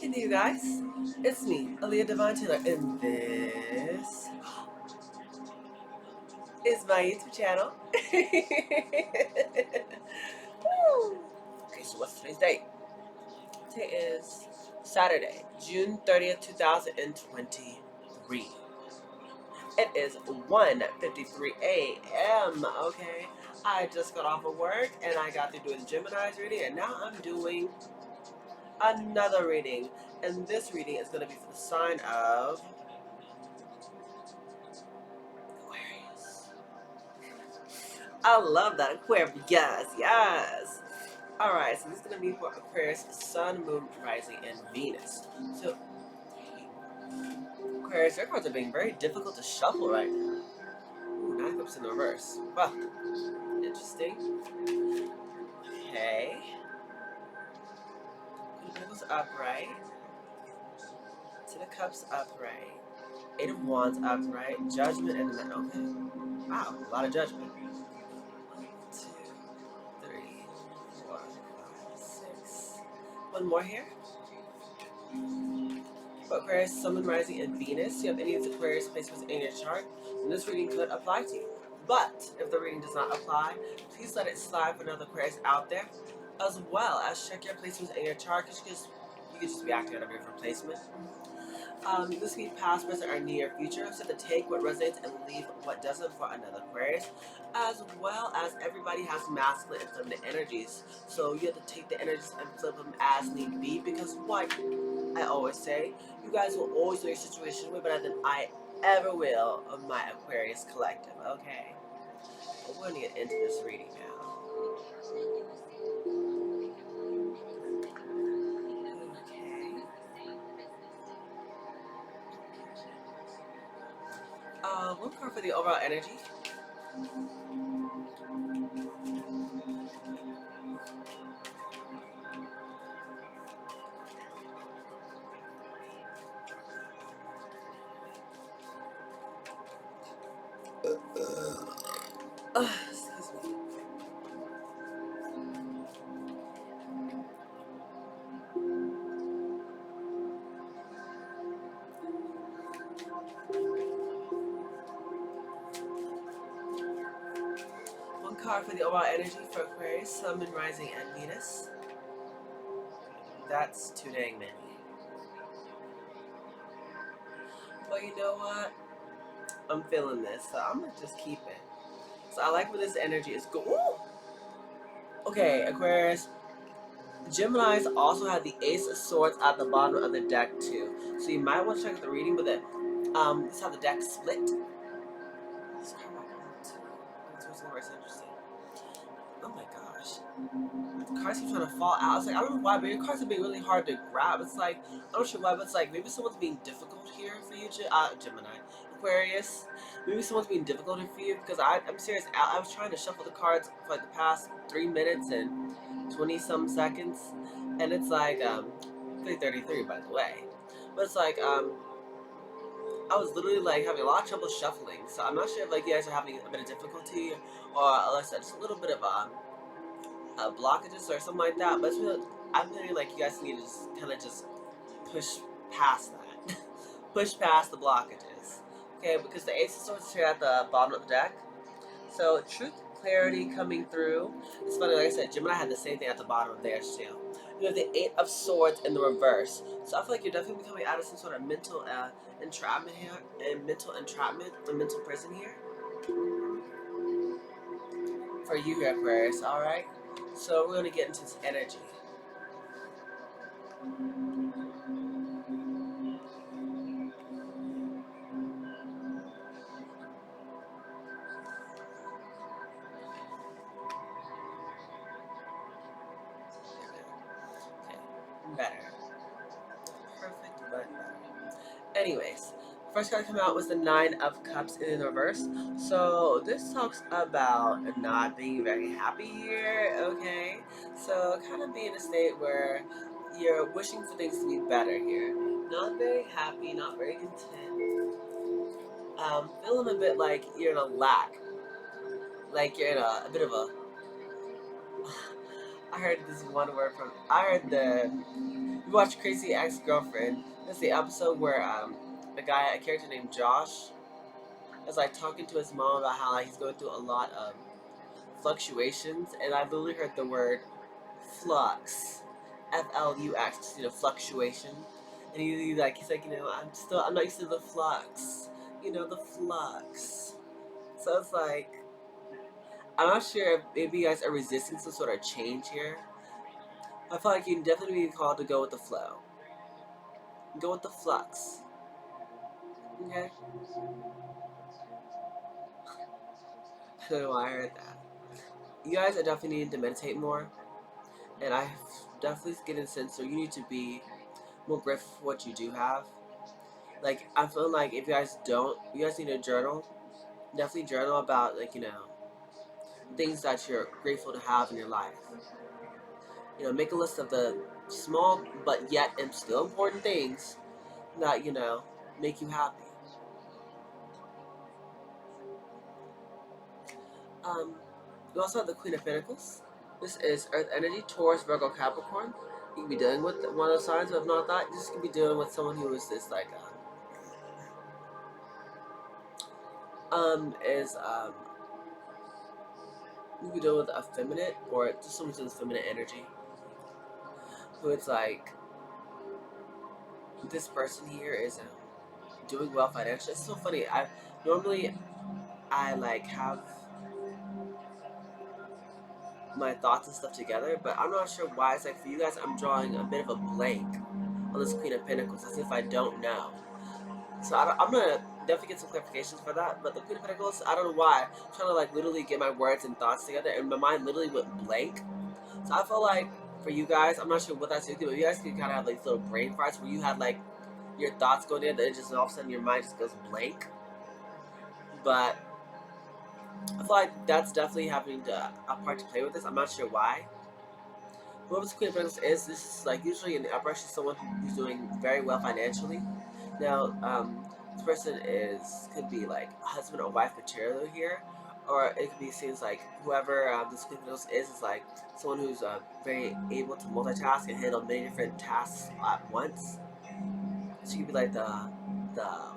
evening, you guys. It's me, Aaliyah Devon Taylor, and this is my YouTube channel. Woo. Okay, so what's today's date? Today is Saturday, June 30th, 2023. It is 1:53 a.m. Okay, I just got off of work and I got to do the Gemini's reading, and now I'm doing another reading. And this reading is going to be for the sign of Aquarius. I love that. Aquarius. Yes, yes. Alright, so this is going to be for Aquarius, Sun, Moon, Rising, and Venus. So, Aquarius, your cards are being very difficult to shuffle right now. Ooh, 9 Cups in the reverse. Well, interesting. Okay. Queen of Pentacles upright. 10 of Cups upright. 8 of Wands upright. Judgment in the middle. Okay. Wow, a lot of judgment. 1, 2, 3, 4, 5, 6. One more here. For Aquarius, Sun, Moon, Rising, and Venus. You have any of the Aquarius placements in your chart, then this reading could apply to you. But if the reading does not apply, please let it slide for another Aquarius out there, as well as check your placements in your chart, because you could just be acting out of your different placement. This can be past, present, or near future, so to take what resonates and leave what doesn't for another Aquarius, as well as everybody has masculine and feminine energies, so you have to take the energies and flip them as need be, because what I always say, you guys will always know your situation way better than I ever will of my Aquarius collective, okay? But we're gonna get into this reading now. Okay. One card for the overall energy. Excuse me. One card for the overall energy for Aquarius, Sun, Moon, Rising, and Venus. That's too dang many. But you know what? I'm feeling this, so I'm gonna just keep it. So I like where this energy is going. Okay, Aquarius. Geminis also have the Ace of Swords at the bottom of the deck too. So you might want to check out the reading, but this is how the deck split. This card might come out too. That's what's more interesting. Oh my gosh. The cards keep trying to fall out. I was like, I don't know why, but your cards are being really hard to grab. It's like, I'm not sure why, but it's like maybe someone's being difficult here for you, Gemini. Aquarius. Maybe someone's being difficult here for you, because I'm serious. I was trying to shuffle the cards for like the past 3 minutes and 20 some seconds, and it's like 3:33 by the way, but it's like I was literally like having a lot of trouble shuffling, so I'm not sure if like you guys are having a bit of difficulty, or like I said, just a little bit of blockages or something like that. But it's really, I'm feeling like you guys need to just kind of just push past that. Push past the blockages, okay? Because the Ace of Swords is here at the bottom of the deck, so truth, clarity coming through. It's funny, like I said, Gemini had the same thing at the bottom of theirs too. You have the Eight of Swords in the reverse, so I feel like you're definitely coming out of some sort of mental entrapment here, and mental entrapment, a mental prison here for you here, Aquarius. All right, so we're gonna get into this energy. Okay, better, perfect, but better. Anyways, first card to come out was the Nine of Cups in the reverse. So this talks about not being very happy here, okay? So kind of being in a state where you're wishing for things to be better here. Not very happy, not very content. Feeling a bit like you're in a lack. Like you're in a bit of a I heard this one word from. I heard we watched Crazy Ex-Girlfriend. That's the episode where a character named Josh, is like talking to his mom about how like he's going through a lot of fluctuations, and I literally heard the word flux, FLUX, fluctuation, and he's like I'm not used to the flux, the flux. So it's like I'm not sure if maybe you guys are resisting some sort of change here. I feel like you definitely be called to go with the flow, go with the flux. Okay, I don't know why I heard that. You guys are definitely needing to meditate more, and I definitely get a sense where you need to be more grateful for what you do have. Like I'm feeling like if you guys need to journal. Definitely journal about things that you're grateful to have in your life. Make a list of the small but yet and still important things that make you happy. Um, you also have the Queen of Pentacles. This is Earth energy, Taurus, Virgo, Capricorn. You can be dealing with one of those signs, but if not that, you just can be dealing with someone who is this like is you can be dealing with a feminine or just someone who's feminine energy. Who it's like this person here is doing well financially. It's so funny. I like have my thoughts and stuff together, but I'm not sure why. It's like for you guys, I'm drawing a bit of a blank on this Queen of Pentacles, as if I don't know. So I'm gonna definitely get some clarifications for that. But the Queen of Pentacles, I don't know why. I'm trying to like literally get my words and thoughts together, and my mind literally went blank. So I feel like for you guys, I'm not sure what that's doing, but you guys can kind of have like little brain farts where you had like your thoughts going in, and just all of a sudden your mind just goes blank. But I feel like that's definitely having a part to play with this. I'm not sure why. Whoever this Queen of Pentacles is, this is like usually in the upper, she's someone who's doing very well financially. Now, this person could be like husband or wife material here, or it could be seems like whoever this Queen of Pentacles is like someone who's very able to multitask and handle many different tasks at once. She could be like the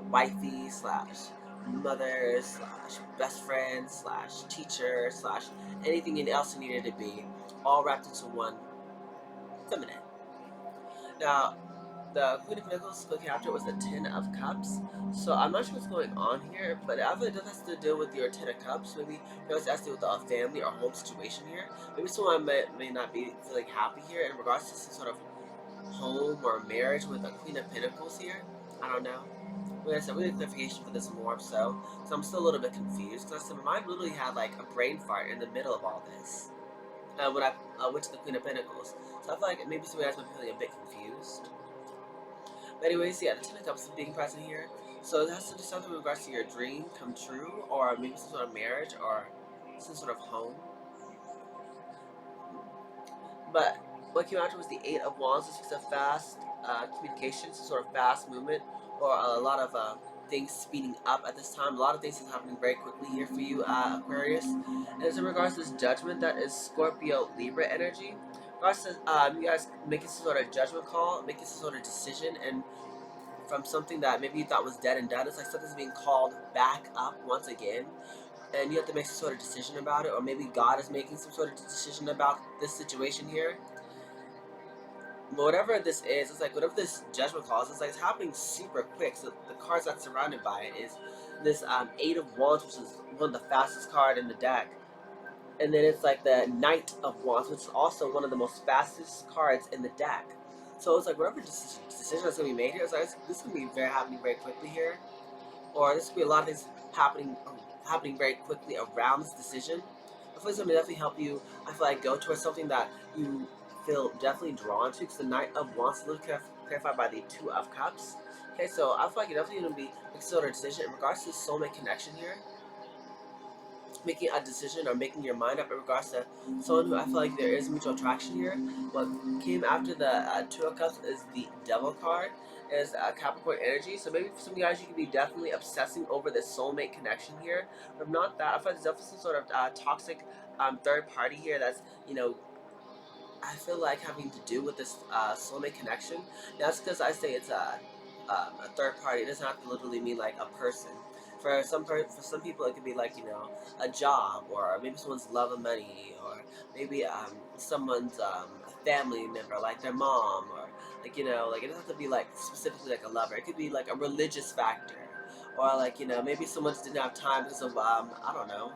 wifey slash mother slash best friend slash teacher slash anything else you needed to be, all wrapped into one feminine. Now, the Queen of Pentacles looking after was the Ten of Cups. So I'm not sure what's going on here, but I feel it does have to deal with your Ten of Cups. Maybe it has to do with a family or home situation here. Maybe someone may not be feeling happy here in regards to some sort of home or marriage with a Queen of Pentacles here. I don't know. Like I said, we need clarification for this more so I'm still a little bit confused because I said my mind literally had like a brain fart in the middle of all this when I went to the Queen of Pentacles. So I feel like maybe some of you guys might be feeling a bit confused. But anyways, yeah, the Ten of Cups is being present here. So it has to do something with regards to your dream come true, or maybe some sort of marriage, or some sort of home. But what came after was the Eight of Wands. This was a fast communication, some sort of fast movement, or a lot of things speeding up at this time. A lot of things is happening very quickly here for you, Aquarius. And as in regards to this judgment, that is Scorpio Libra energy. In regards to you guys making some sort of judgment call, making some sort of decision, and from something that maybe you thought was dead and done, it's like something's being called back up once again, and you have to make some sort of decision about it, or maybe God is making some sort of decision about this situation here. But whatever this is, it's like whatever this judgment call is, it's like it's happening super quick. So the cards that's surrounded by it is this Eight of Wands, which is one of the fastest card in the deck, and then it's like the Knight of Wands, which is also one of the most fastest cards in the deck. So it's like whatever decision that's gonna be made here, it's like this is gonna be happening very quickly here, or this could be a lot of things happening very quickly around this decision. I feel like it's gonna definitely help you. I feel like go towards something that you feel definitely drawn to, because the Knight of Wands is a little clarified by the Two of Cups. Okay, so I feel like you're definitely gonna be making sort of decision in regards to soulmate connection here, making a decision or making your mind up in regards to someone who I feel like there is mutual attraction here. What came after the Two of Cups is the Devil card, is Capricorn energy. So maybe for some guys you could be definitely obsessing over this soulmate connection here. But if not that, I feel like there's definitely some sort of toxic third party here that's I feel like having to do with this soulmate connection. That's because I say it's a third party. It doesn't have to literally mean like a person. For some people, it could be like, you know, a job, or maybe someone's love and money, or maybe someone's family member, like their mom, or like, you know, like it doesn't have to be like specifically like a lover. It could be like a religious factor, or like, you know, maybe someone just didn't have time because of I don't know,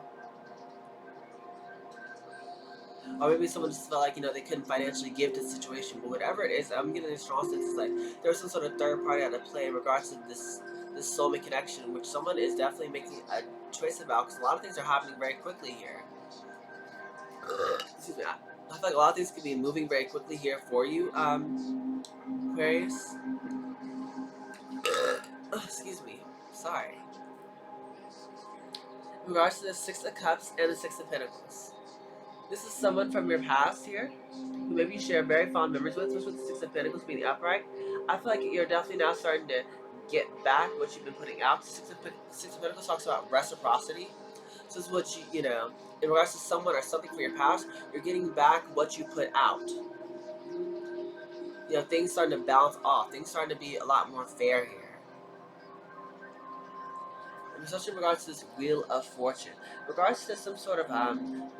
or maybe someone just felt like, you know, they couldn't financially give to the situation. But whatever it is, I'm getting a strong sense it's like there's some sort of third party out of play in regards to this soulmate connection, which someone is definitely making a choice about, because a lot of things are happening very quickly here. Excuse me. I feel like a lot of things could be moving very quickly here for you, Aquarius. Excuse me. Sorry. In regards to the Six of Cups and the Six of Pentacles, this is someone from your past here, who maybe you share very fond memories with, especially with the Six of Pentacles being upright. I feel like you're definitely now starting to get back what you've been putting out. Six of Pentacles talks about reciprocity. So this is what you know, in regards to someone or something from your past, you're getting back what you put out. You know, things starting to balance off. Things starting to be a lot more fair here. Especially in regards to this Wheel of Fortune. In regards to some sort of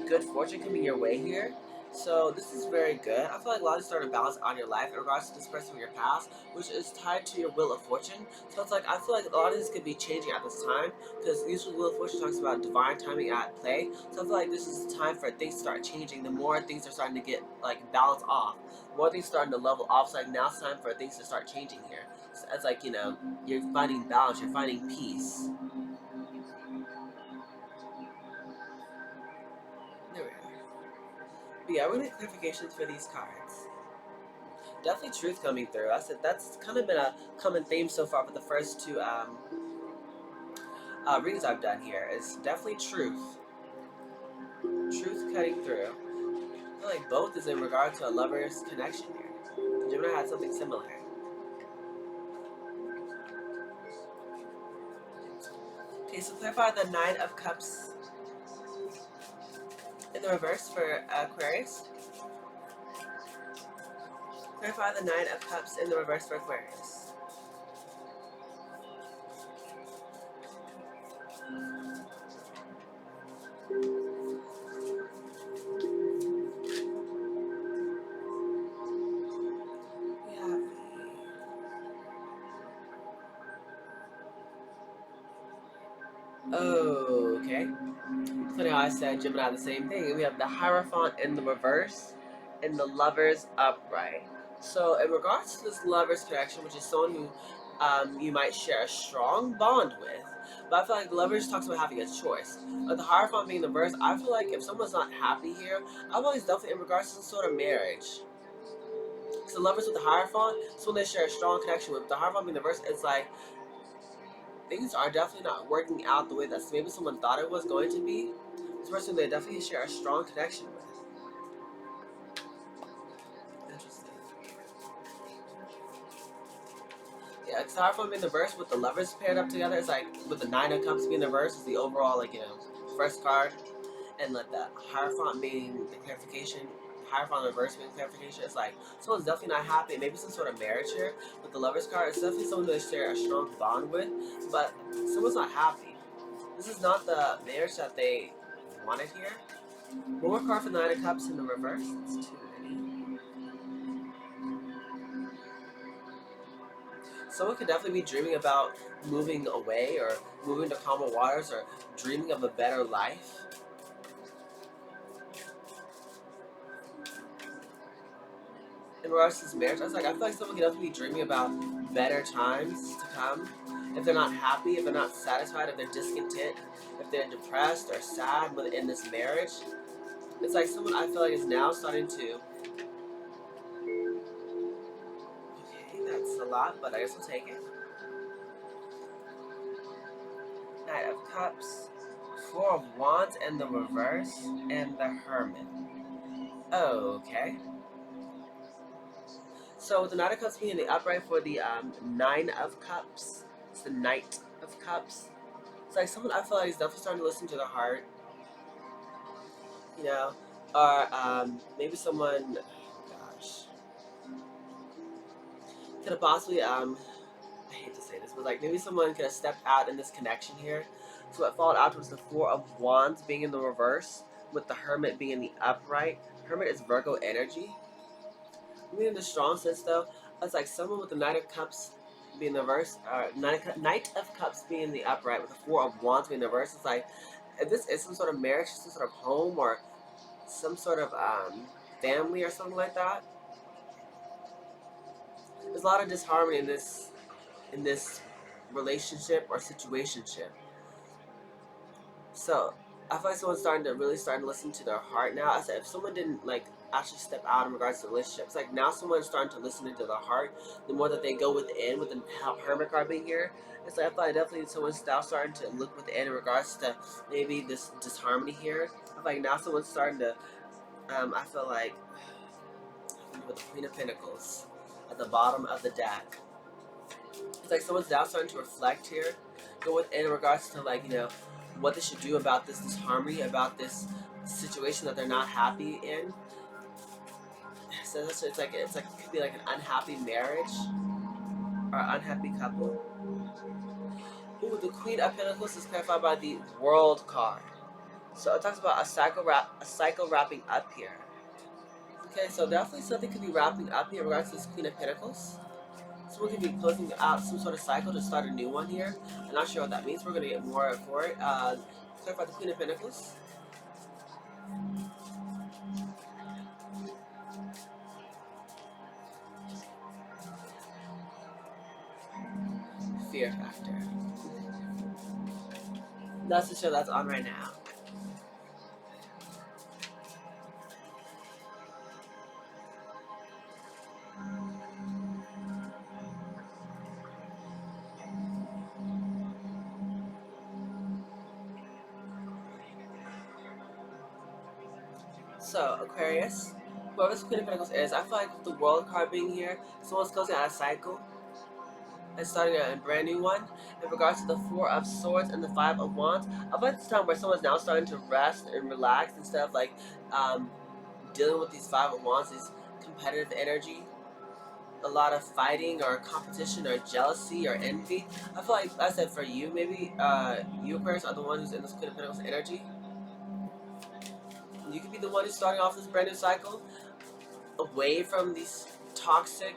good fortune coming your way here. So this is very good. I feel like a lot is starting to balance on your life in regards to this person from your past, which is tied to your Wheel of Fortune. So it's like I feel like a lot of this could be changing at this time, because usually Wheel of Fortune talks about divine timing at play. So I feel like this is the time for things to start changing. The more things are starting to get like balance off, the more things starting to level off. So like now it's time for things to start changing here. So it's like, you know, you're finding balance, you're finding peace. There we are. But yeah, we're gonna get clarifications for these cards. Definitely truth coming through. I said that's kind of been a common theme so far with the first two readings I've done here. Is definitely truth. Truth cutting through. I feel like both is in regard to a lover's connection here. Gemini had something similar. Okay, so clarify the Nine of Cups in the reverse for Aquarius. Clarify the Nine of Cups in the reverse for Aquarius. We have okay. Funny how I said Gemini the same thing. And we have the Hierophant in the reverse and the Lovers upright. So in regards to this Lovers connection, which is someone who you might share a strong bond with, but I feel like Lovers talks about having a choice. But the Hierophant being the reverse, I feel like if someone's not happy here, I feel like it's definitely in regards to some sort of marriage. So Lovers with the Hierophant, someone they share a strong connection with. The Hierophant being the reverse, it's like things are definitely not working out the way that maybe someone thought it was going to be. This person they definitely share a strong connection with. Interesting. Yeah, it's hard for me in the verse with the lovers paired up together. It's like with the Nine of Cups being the verse is the overall, like, you know, first card, and like the Hierophant being the clarification. Hierophant in the verse being clarification. It's like someone's definitely not happy. Maybe some sort of marriage here with the lovers card. It's definitely someone they share a strong bond with, but someone's not happy. This is not the marriage that they wanted here. One more card for the Nine of Cups in the reverse. It's too many. Someone could definitely be dreaming about moving away or moving to calmer waters or dreaming of a better life. In regards to this marriage, I feel like someone could definitely be dreaming about better times to come. If they're not happy, if they're not satisfied, if they're discontent, if they're depressed or sad within this marriage, it's like someone I feel like is now starting to. Okay, that's a lot, but I guess we'll take it. Knight of Cups, Four of Wands in the reverse, and the Hermit. Okay. So with the Knight of Cups being in the upright for the Nine of Cups, it's the Knight of Cups. It's like someone I feel like is definitely starting to listen to their heart, you know, or maybe someone. Could have possibly I hate to say this, but like maybe someone could have stepped out in this connection here. So what followed after was the Four of Wands being in the reverse, with the Hermit being in the upright. Hermit is Virgo energy. I mean, in the strong sense though, it's like someone with the Knight of Cups being the reverse, Knight of Cups being in the upright, with the Four of Wands being the reverse. It's like if this is some sort of marriage, some sort of home, or some sort of family or something like that. There's a lot of disharmony in this relationship or situationship. So I feel like someone's starting to listen to their heart now. I said if someone didn't like actually step out in regards to relationships, like now someone's starting to listen into their heart. The more that they go within, with the Hermit card being here, it's like I feel like definitely someone's now starting to look within in regards to maybe this disharmony here. I feel like now someone's starting to. I feel like with the Queen of Pentacles at the bottom of the deck. It's like someone's now starting to reflect here, go within in regards to like what they should do about this disharmony, about this situation that they're not happy in. So it's like it could be like an unhappy marriage or unhappy couple. Ooh, the Queen of Pentacles is clarified by the World card. So it talks about a cycle wrapping up here. Okay, so definitely something could be wrapping up here in regards to this Queen of Pentacles. Someone could be closing out some sort of cycle to start a new one here. I'm not sure what that means. We're going to get more for it. Clarify the Queen of Pentacles. Fear factor. That's the show that's on right now. So, Aquarius, whoever this Queen of Pentacles is, I feel like with the World card being here, someone's closing out a cycle and starting a brand new one. In regards to the Four of Swords and the Five of Wands, I feel like it's time where someone's now starting to rest and relax instead of like dealing with these Five of Wands, these competitive energy, a lot of fighting or competition or jealousy or envy. I feel like I said for you, maybe you Aquarius are the one who's in this Queen of Pentacles energy. You could be the one who's starting off this brand new cycle away from these toxic,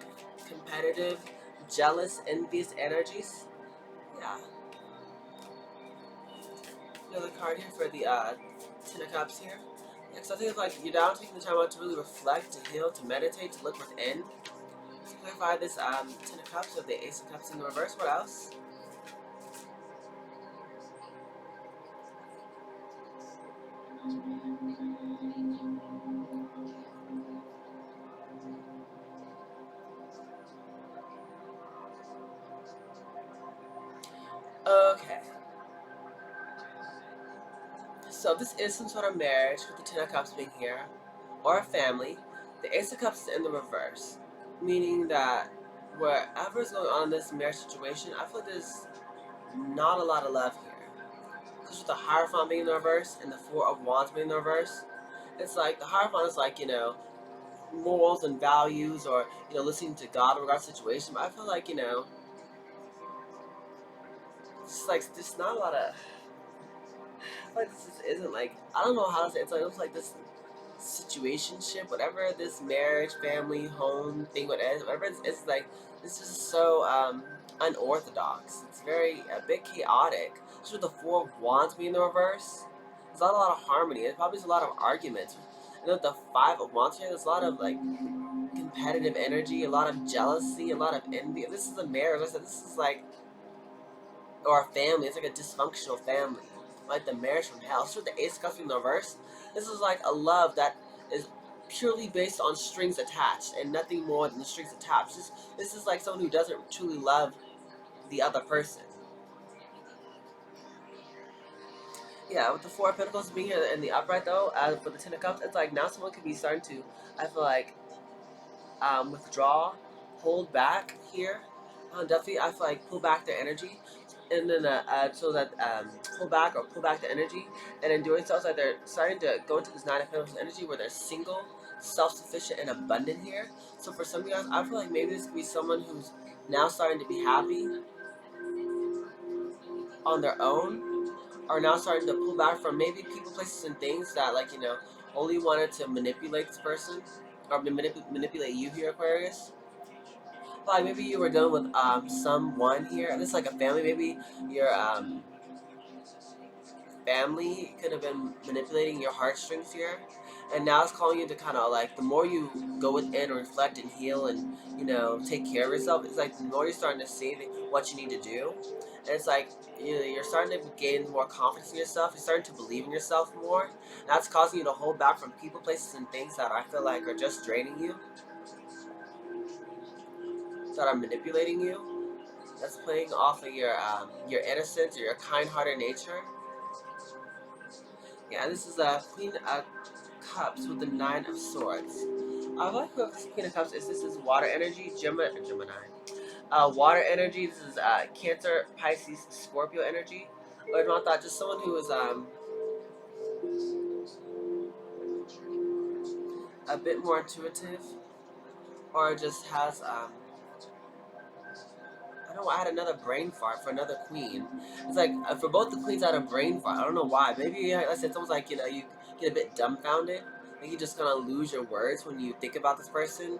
competitive, jealous, envious energies. Yeah. Another card here for the Ten of Cups here. Yeah, so I think it's like you're down taking the time out to really reflect, to heal, to meditate, to look within. To clarify this Ten of Cups with the Ace of Cups in the reverse. What else? Okay. So this is some sort of marriage with the Ten of Cups being here, or a family. The Ace of Cups is in the reverse, meaning that wherever is going on in this marriage situation, I feel like there's not a lot of love here. Because with the Hierophant being in the reverse and the Four of Wands being in the reverse, it's like the Hierophant is like, morals and values, or, listening to God in regards to situation. But I feel like, it's like there's not a lot of, I feel like this just isn't like, I don't know how to say it. It's like this situationship, whatever this marriage, family, home thing, whatever it's like, this is so unorthodox. It's very a bit chaotic. Just with the Four of Wands being the reverse, there's not a lot of harmony. There's probably a lot of arguments. And with the Five of Wands here, there's a lot of like competitive energy, a lot of jealousy, a lot of envy. If this is a marriage, like I said, this is like, or a family. It's like a dysfunctional family, like the marriage from hell. So with the Ace of Cups in the reverse, this is like a love that is purely based on strings attached and nothing more than the strings attached. This is like someone who doesn't truly love the other person. Yeah, with the Four of Pentacles being here in the upright though, for the Ten of Cups, it's like now someone could be starting to, I feel like, withdraw, hold back here. Definitely, I feel like pull back their energy, and then so that pull back the energy, and in doing so, it's like they're starting to go into this Nine of Pentacles energy where they're single, self-sufficient and abundant here. So for some of you guys, I feel like maybe this could be someone who's now starting to be happy on their own, are now starting to pull back from maybe people, places, and things that, like, only wanted to manipulate this person or manipulate you here, Aquarius. Like maybe you were dealing with someone here, and it's like a family. Maybe your family could have been manipulating your heartstrings here, and now it's calling you to kind of like, the more you go within, reflect, and heal, and take care of yourself, it's like the more you're starting to see what you need to do, and it's like you're starting to gain more confidence in yourself. You're starting to believe in yourself more. That's causing you to hold back from people, places, and things that I feel like are just draining you, that are manipulating you. That's playing off of your innocence or your kind-hearted nature. Yeah, this is a Queen of Cups with the Nine of Swords. I like what this Queen of Cups is. This is water energy, Gemini. Water energy. This is Cancer, Pisces, Scorpio energy. Or not that, just someone who is a bit more intuitive, or just has I don't know. I had another brain fart for another queen. It's like for both the queens, I had a brain fart. I don't know why. Maybe like I said, it's almost like you get a bit dumbfounded. Like you just kind of lose your words when you think about this person.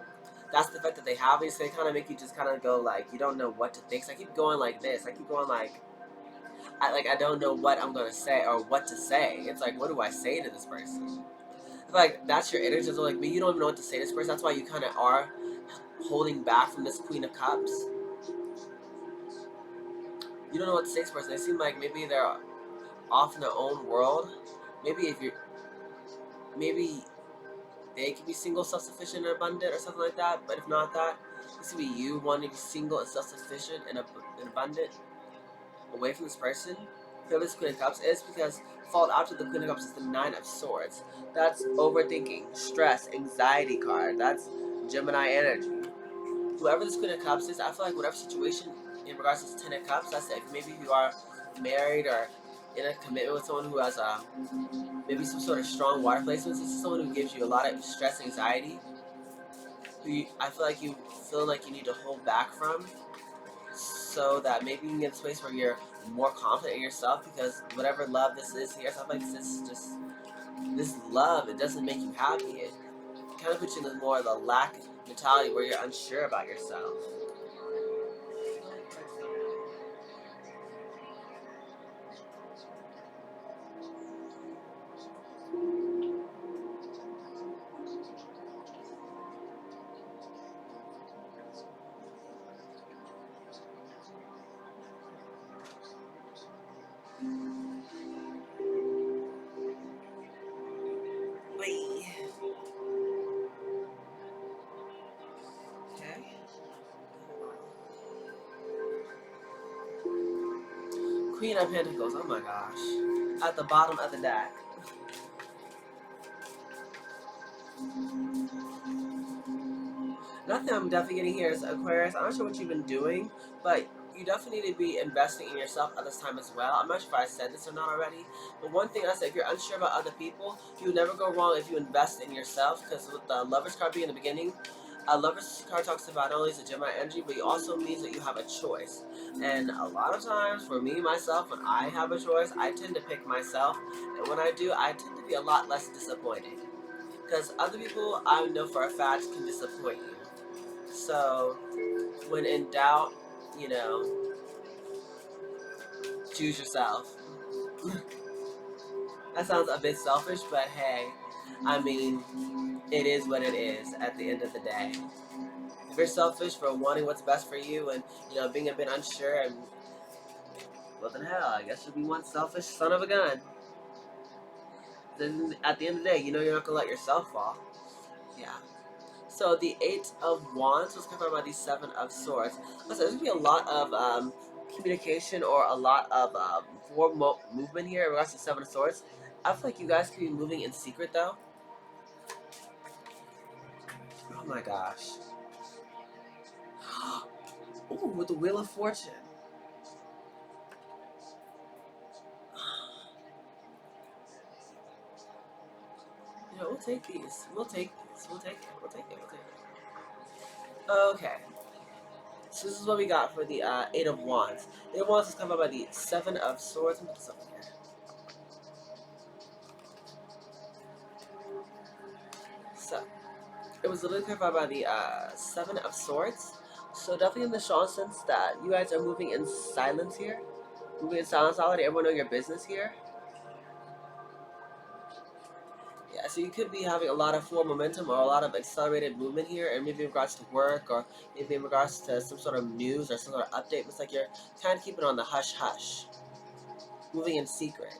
That's the effect that they have. So they kind of make you just kind of go like you don't know what to think. So I keep going like this. I keep going like I don't know what I'm gonna say or what to say. It's like, what do I say to this person? It's like that's your energy. So like me, you don't even know what to say to this person. That's why you kind of are holding back from this Queen of Cups. You don't know what to say to this person. They seem like maybe they're off in their own world. Maybe if you're, maybe they could be single, self-sufficient, and abundant, or something like that. But if not that, this could be you wanting to be single and self-sufficient and abundant, away from this person. Feel this Queen of Cups is because fall out to the Queen of Cups is the Nine of Swords. That's overthinking, stress, anxiety card. That's Gemini energy. Whoever this Queen of Cups is, I feel like whatever situation in regards to this Ten of Cups, that's it. Maybe if you are married or in a commitment with someone who has maybe some sort of strong water placements, this is someone who gives you a lot of stress, anxiety, I feel like you feel like you need to hold back from, so that maybe you can get to a space where you're more confident in yourself, because whatever love this is here, stuff like this is just, this love, it doesn't make you happy. It kind of puts you in more of the lack mentality where you're unsure about yourself. Okay. Queen of Pentacles, oh my gosh. At the bottom of the deck. Nothing I'm definitely getting here is Aquarius. I'm not sure what you've been doing, but you definitely need to be investing in yourself at this time as well. I'm not sure if I said this or not already, but one thing I said, if you're unsure about other people, you never go wrong if you invest in yourself, because with the Lover's card being in the beginning, a Lover's card talks about not only is it Gemini energy, but it also means that you have a choice. And a lot of times, for me, myself, when I have a choice, I tend to pick myself, and when I do, I tend to be a lot less disappointed. Because other people, I know for a fact, can disappoint you. So, when in doubt, you know, choose yourself. That sounds a bit selfish, but hey, I mean, it is what it is at the end of the day. If you're selfish for wanting what's best for you and, being a bit unsure, and well then hell, I guess you'll be one selfish son of a gun. Then at the end of the day, you're not gonna let yourself fall. Yeah. So the Eight of Wands was confirmed by the Seven of Swords. Listen, there's gonna be a lot of communication or a lot of forward movement here in regards to Seven of Swords. I feel like you guys could be moving in secret though. Oh my gosh. Ooh, with the Wheel of Fortune. Yeah, we'll take these. We'll take these. We'll take it. We'll take it. We'll take it. Okay. So this is what we got for the Eight of Wands. Eight of Wands is covered by the Seven of Swords. Let me put this up here. So it was literally covered by the Seven of Swords. So definitely in the strong sense that you guys are moving in silence here. Moving in silence. I'll let everyone know your business here. Yeah, so you could be having a lot of forward momentum or a lot of accelerated movement here, and maybe in regards to work or maybe in regards to some sort of news or some sort of update. It's like you're kind of keeping on the hush hush, moving in secret,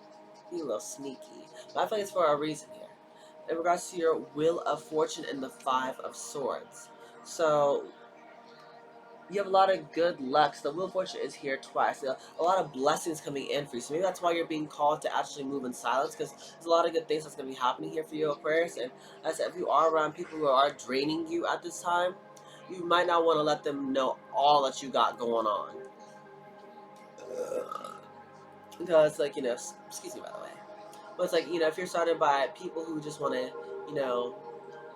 being a little sneaky. But I feel like it's for a reason here. In regards to your Wheel of Fortune and the Five of Swords. So you have a lot of good luck. So the Wheel of Fortune is here twice. So a lot of blessings coming in for you. So maybe that's why you're being called to actually move in silence, because there's a lot of good things that's going to be happening here for you, Aquarius. And as I said, if you are around people who are draining you at this time, you might not want to let them know all that you got going on. Because, like, excuse me, by the way. But it's like, if you're surrounded by people who just want to,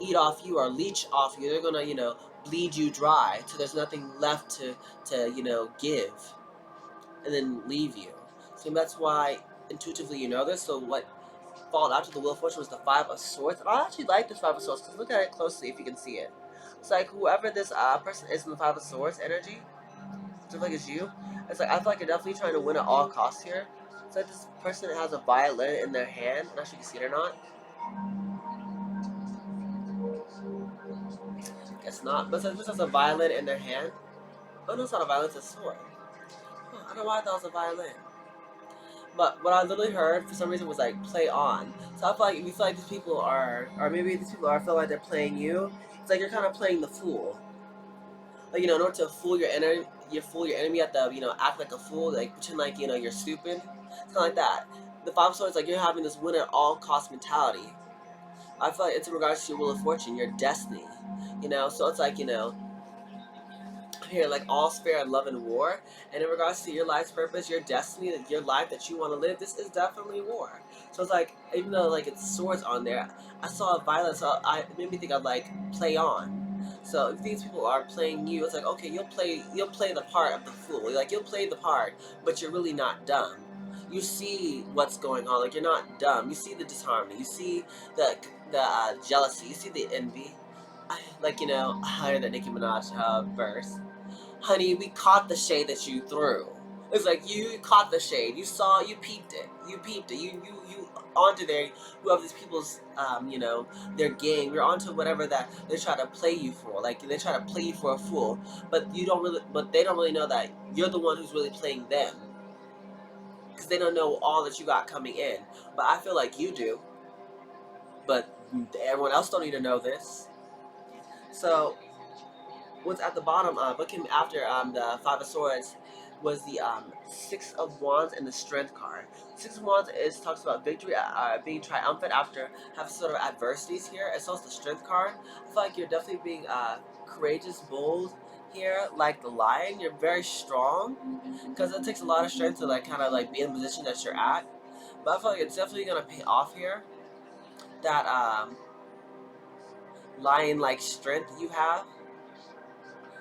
eat off you or leech off you, they're going to, bleed you dry till there's nothing left to give and then leave you. So that's why intuitively you know this. So what followed after the Wheel of Fortune was the Five of Swords. And I actually like this Five of Swords because look at it closely if you can see it. It's like whoever this person is in the Five of Swords energy, just like it's you. It's like I feel like you're definitely trying to win at all costs here. It's like this person has a violin in their hand. I'm not sure if you can see it or not. Guess not. But since this has a violin in their hand. Oh no, it's not a violin, it's a sword. Oh, I don't know why I thought it was a violin. But what I literally heard for some reason was like play on. So I feel like if you feel like these people are, or maybe these people are feel like they're playing you, it's like you're kind of playing the fool. Like in order to fool your enemy, at the act like a fool, like pretend like you're stupid. It's kind of like that. The Five of Swords, like you're having this win at all cost mentality. I feel like it's in regards to your Wheel of Fortune, your destiny. So it's like here, like all's fair in love and war. And in regards to your life's purpose, your destiny, your life that you want to live, this is definitely war. So it's like, even though like it's swords on there, I saw violence. So it made me think of like play on. So if these people are playing you, it's like okay, you'll play the part of the fool. Like you'll play the part, but you're really not dumb. You see what's going on. Like you're not dumb. You see the disharmony. You see the jealousy. You see the envy. I heard that Nicki Minaj verse. Honey, we caught the shade that you threw. It's like you caught the shade. You saw, you peeped it. You peeped it. You onto there. You have these people's, their game. You're onto whatever that they try to play you for. Like they try to play you for a fool, but they don't really know that you're the one who's really playing them, because they don't know all that you got coming in. But I feel like you do. But everyone else don't need to know this. So what's at the bottom, what came after the Five of Swords was the Six of Wands and the Strength card. Six of Wands talks about victory, being triumphant after having sort of adversities here, as well as the Strength card. I feel like you're definitely being courageous, bold here, like the lion. You're very strong, because it takes a lot of strength to like kind of like be in the position that you're at. But I feel like it's definitely gonna pay off here. That lion-like strength you have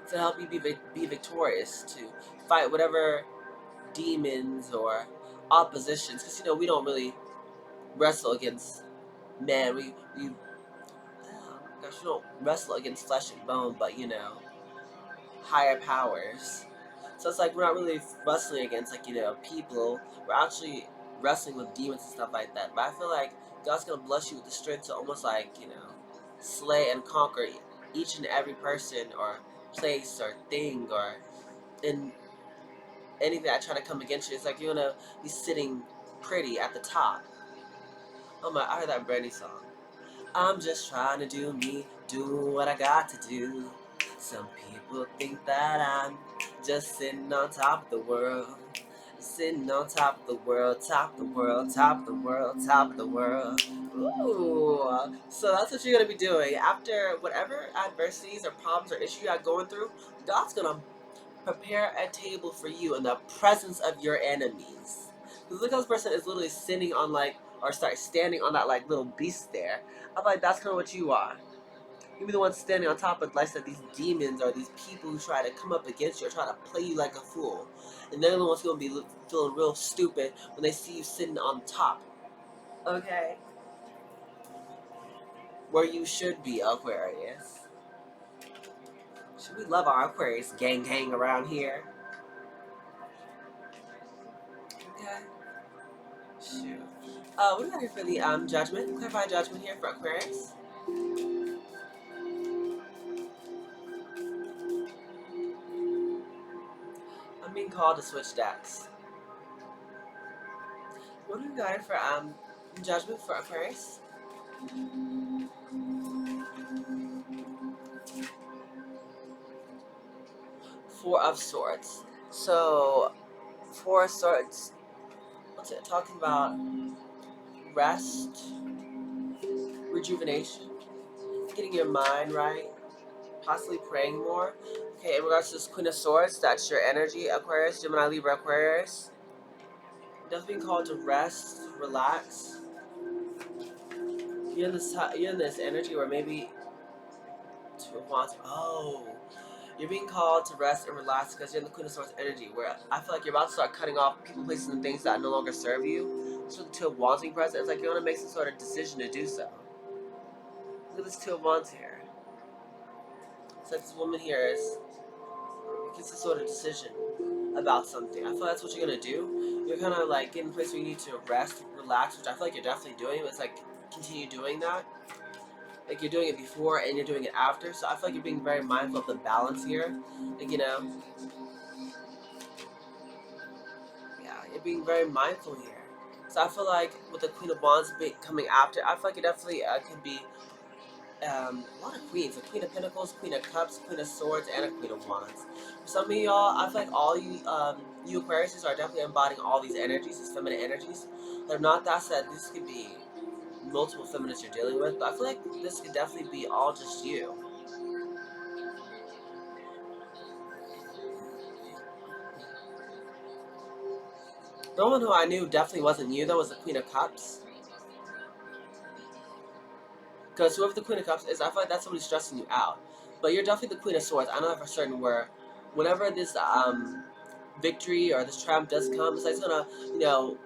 to help you be victorious, to fight whatever demons or oppositions, because we don't really wrestle against man. We gosh, we don't wrestle against flesh and bone, but higher powers. So it's like we're not really wrestling against like people. We're actually wrestling with demons and stuff like that. But I feel like God's gonna bless you with the strength to almost like slay and conquer each and every person or place or thing or in anything that try to come against you. It's like you're gonna be sitting pretty at the top. Oh my, I heard that Brandy song. I'm just trying to do me, do what I got to do. Some people think that I'm just sitting on top of the world. Sitting on top of the world, top of the world, top of the world, top of the world. Ooh. So that's what you're gonna be doing. After whatever adversities or problems or issues you're going through, God's gonna prepare a table for you in the presence of your enemies. Because look how this person is literally sitting on like or start standing on that like little beast there. I feel like that's kind of what you are. You be the one standing on top of like these demons or these people who try to come up against you or try to play you like a fool. And they're the ones who will be feeling real stupid when they see you sitting on top. Okay? Where you should be, Aquarius. Should we love our Aquarius gang around here? Okay. Shoot. What do we got here for the judgment? Clarify judgment here for Aquarius. I'm being called to switch decks. What do we got here for judgment for Aquarius? Four of Swords. So, Four of Swords. What's it talking about? Rest, rejuvenation, getting your mind right, possibly praying more. Okay, in regards to this Queen of Swords, that's your energy, Aquarius, Gemini, Libra, Aquarius. Definitely being called to rest, relax. You're in this energy where maybe Two of Wands. Oh, you're being called to rest and relax because you're in the Queen of Swords energy, where I feel like you're about to start cutting off people, places, and things that no longer serve you. So the Two of Wands being present, it's like you want to make some sort of decision to do so. Look at this Two of Wands here. It's like this woman here is making some sort of decision about something. I feel that's what you're gonna do. You're kind of like getting a place where you need to rest, relax, which I feel like you're definitely doing. But it's like continue doing that. Like you're doing it before and you're doing it after. So I feel like you're being very mindful of the balance here. Like, you know, yeah, you're being very mindful here. So I feel like with the Queen of Wands coming after, I feel like it definitely could be a lot of queens. A Queen of Pentacles, Queen of Cups, Queen of Swords, and a Queen of Wands. For some of y'all, I feel like all you Aquarius are definitely embodying all these energies, these feminine energies. But if not that said, this could be multiple feminists you're dealing with. But I feel like this could definitely be all just you. The one who I knew definitely wasn't you, though, was the Queen of Cups. Because whoever the Queen of Cups is, I feel like that's somebody stressing you out. But you're definitely the Queen of Swords. I know that for certain where whenever this victory or this triumph does come, it's like it's gonna, you know,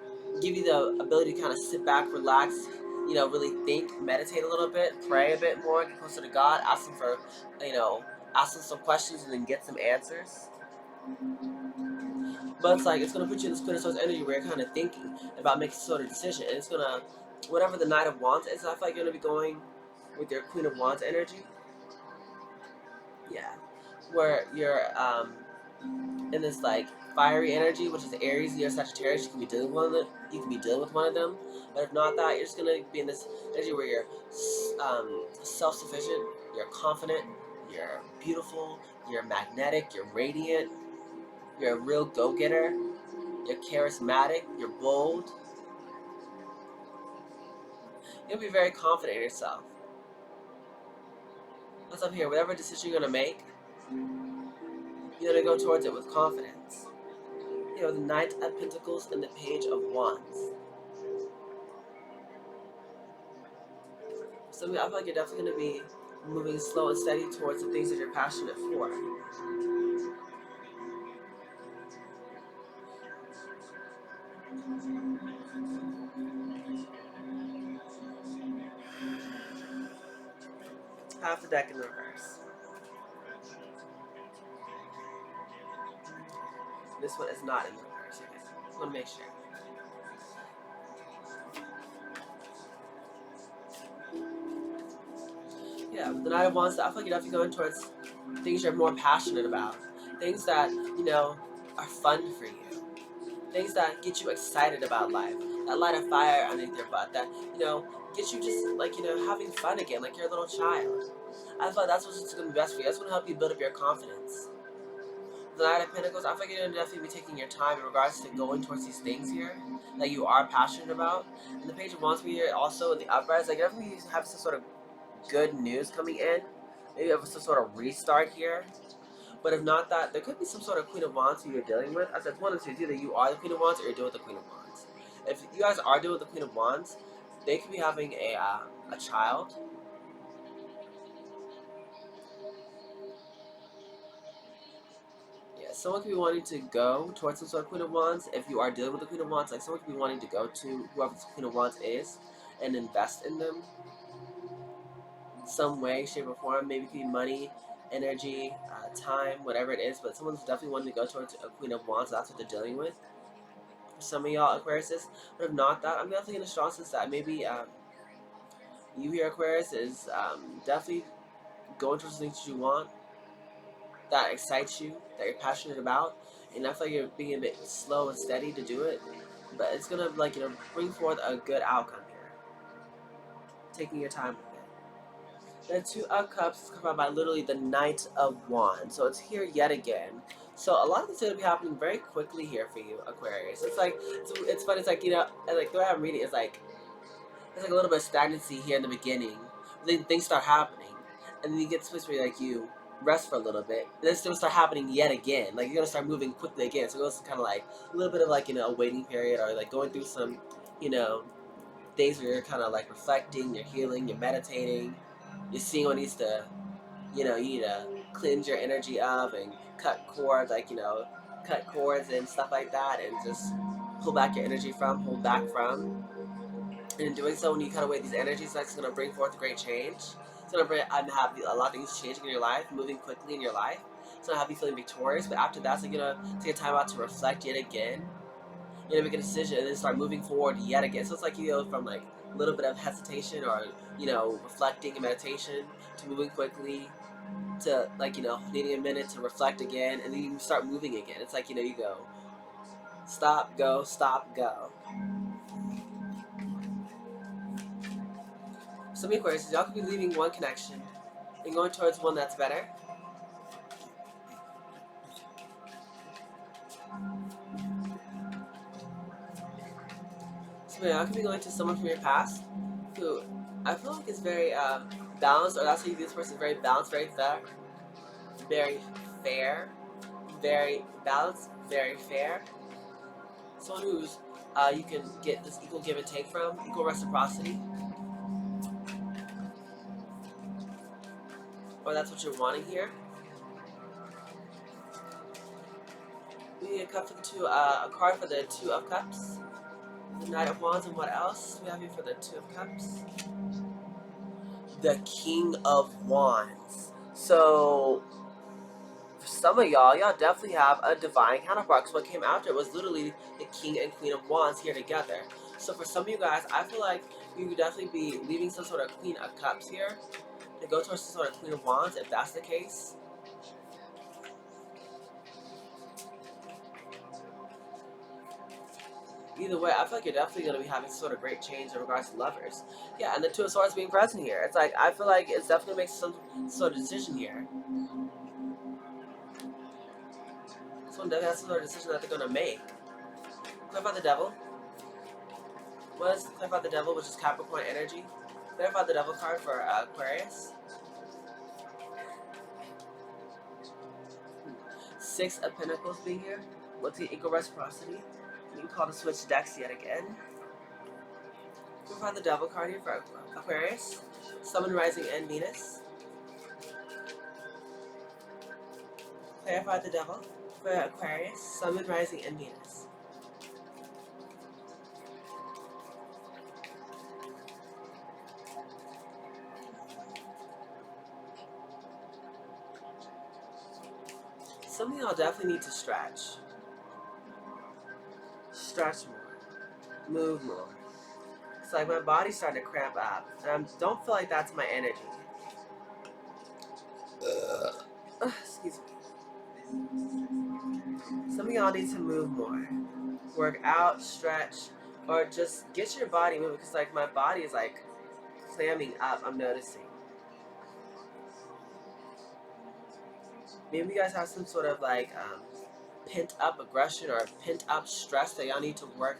give you the ability to kind of sit back, relax, you know, really think, meditate a little bit, pray a bit more, get closer to God, ask Him for, you know, ask Him some questions and then get some answers. But it's like it's gonna put you in this Queen of Swords energy where you're kind of thinking about making some sort of decision, and it's gonna, whatever the Knight of Wands is, I feel like you're gonna be going with your Queen of Wands energy. Yeah, where you're in this like fiery energy, which is Aries, Leo, Sagittarius. You can be dealing with one of them. You can be dealing with one of them, but if not that, you're just gonna be in this energy where you're self-sufficient, you're confident, you're beautiful, you're magnetic, you're radiant, you're a real go-getter, you're charismatic, you're bold. You'll be very confident in yourself. That's up here. Whatever decision you're gonna make, you're gonna go towards it with confidence. You know, the Knight of Pentacles and the Page of Wands. So I feel like you're definitely going to be moving slow and steady towards the things that you're passionate for. Half the deck in reverse. This one is not in reverse. Okay. I want to make sure. Yeah, the Knight of Wands, I feel like you're definitely going towards things you're more passionate about. Things that, you know, are fun for you. Things that get you excited about life. That light a fire underneath your butt. That, you know, gets you just, like, you know, having fun again, like you're a little child. I feel like that's what's going to be best for you. That's going to help you build up your confidence. The Knight of Pentacles, I feel like you're going to definitely be taking your time in regards to going towards these things here that you are passionate about. And the Page of Wands here also in the uprise, like, definitely have some sort of good news coming in. Maybe have some sort of restart here. But if not that, there could be some sort of Queen of Wands who you're dealing with. I said one of two. It's either you are the Queen of Wands or you're dealing with the Queen of Wands. If you guys are dealing with the Queen of Wands, they could be having a child. Yeah, someone could be wanting to go towards some sort of Queen of Wands. If you are dealing with the Queen of Wands, like someone could be wanting to go to whoever the Queen of Wands is and invest in them some way, shape, or form. Maybe it could be money, energy, time, whatever it is. But someone's definitely wanting to go towards a Queen of Wands. So that's what they're dealing with. For some of y'all Aquarius, but if not that, I'm definitely going to strong sense that maybe you here Aquarius is definitely going towards the things you want, that excites you, that you're passionate about, and I feel like you're being a bit slow and steady to do it, but it's gonna like bring forth a good outcome here. Taking your time with it. The Two of Cups is covered by literally the Knight of Wands, so it's here yet again. So a lot of this is gonna be happening very quickly here for you, Aquarius. It's like it's funny. It's like like the way I'm reading it is like there's like a little bit of stagnancy here in the beginning. Then things start happening, and then you get to this place where like you rest for a little bit. And then it's gonna start happening yet again. Like you're gonna start moving quickly again. So it goes kind of like a little bit of like a waiting period, or like going through some days where you're kind of like reflecting, you're healing, you're meditating, you're seeing what needs to you need to cleanse your energy of and cut cords, like cut cords and stuff like that, and just pull back your energy from, hold back from. And in doing so, when you kind of weigh these energies, that's going to bring forth a great change. It's going to bring have a lot of things changing in your life, moving quickly in your life. It's going to have you feeling victorious. But after that, so you're going to take a time out to reflect yet again. You're going to make a decision and then start moving forward yet again. So it's like you go from like a little bit of hesitation or reflecting and meditation to moving quickly to like needing a minute to reflect again, and then you start moving again. It's like you go stop, go, stop, go. Some Aquarius, y'all could be leaving one connection and going towards one that's better. So y'all could be going to someone from your past who I feel like is very balanced, or that's how you view this person, very balanced, very fair, very balanced, very fair. Someone who's you can get this equal give and take from, equal reciprocity, or that's what you're wanting here. We need a cup for the two, a card for the Two of Cups, the Knight of Wands, and what else we have here for the Two of Cups? The King of Wands. So for some of y'all definitely have a divine counterpart. Because what came after it was literally the King and Queen of Wands here together. So for some of you guys, I feel like you could definitely be leaving some sort of Queen of Cups here to go towards some sort of Queen of Wands, if that's the case. Either way, I feel like you're definitely going to be having sort of great change in regards to lovers. Yeah, and the Two of Swords being present here. It's like, I feel like it's definitely makes some sort of decision here. Someone definitely has some sort of decision that they're going to make. Clarify the Devil. What is Clarify the Devil, which is Capricorn energy? Clarify the Devil card for Aquarius. Six of Pentacles being here. What's the equal reciprocity? You can call to switch decks yet again. Clarify the Devil card here for Aquarius. Summon Rising and Venus. Clarify the Devil for Aquarius. Summon Rising and Venus. Some of y'all definitely need to stretch. Stretch more. Move more. It's like my body's starting to cramp up. And I don't feel like that's my energy. Excuse me. Some of y'all need to move more. Work out, stretch, or just get your body moving. Because like my body is like clamming up, I'm noticing. Maybe you guys have some sort of like pent up aggression or pent up stress that y'all need to work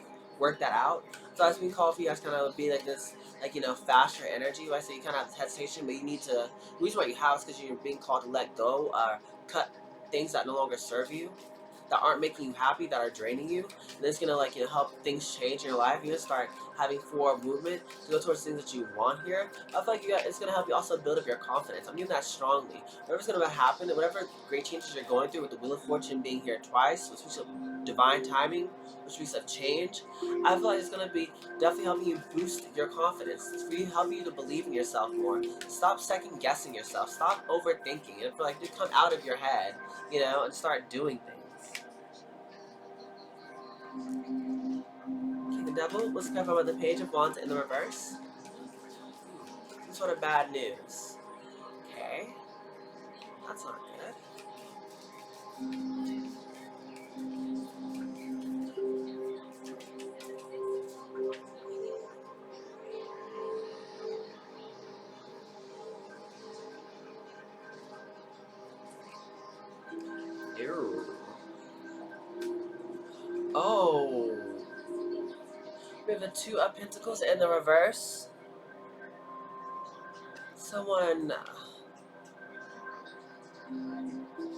that out. So that's been called for you guys kind of be like this, like faster energy. When I say you kind of have hesitation, but you need to. The reason why you have is because you're being called to let go or cut things that no longer serve you. that aren't making you happy, that are draining you, and it's gonna like help things change in your life. You're gonna start having forward movement to go towards things that you want here. I feel like it's gonna help you also build up your confidence. I'm doing that strongly. Whatever's gonna happen, whatever great changes you're going through with the Wheel of Fortune being here twice, which speaks of divine timing, which speaks of change, I feel like it's gonna be definitely helping you boost your confidence. It's really helping you to believe in yourself more. Stop second guessing yourself. Stop overthinking. And feel like to come out of your head, and start doing things. Okay, the devil was covered about the Page of Wands in the reverse. Some sort of bad news. Okay, that's not good. Ew. Oh. We have the Two of Pentacles in the reverse. Someone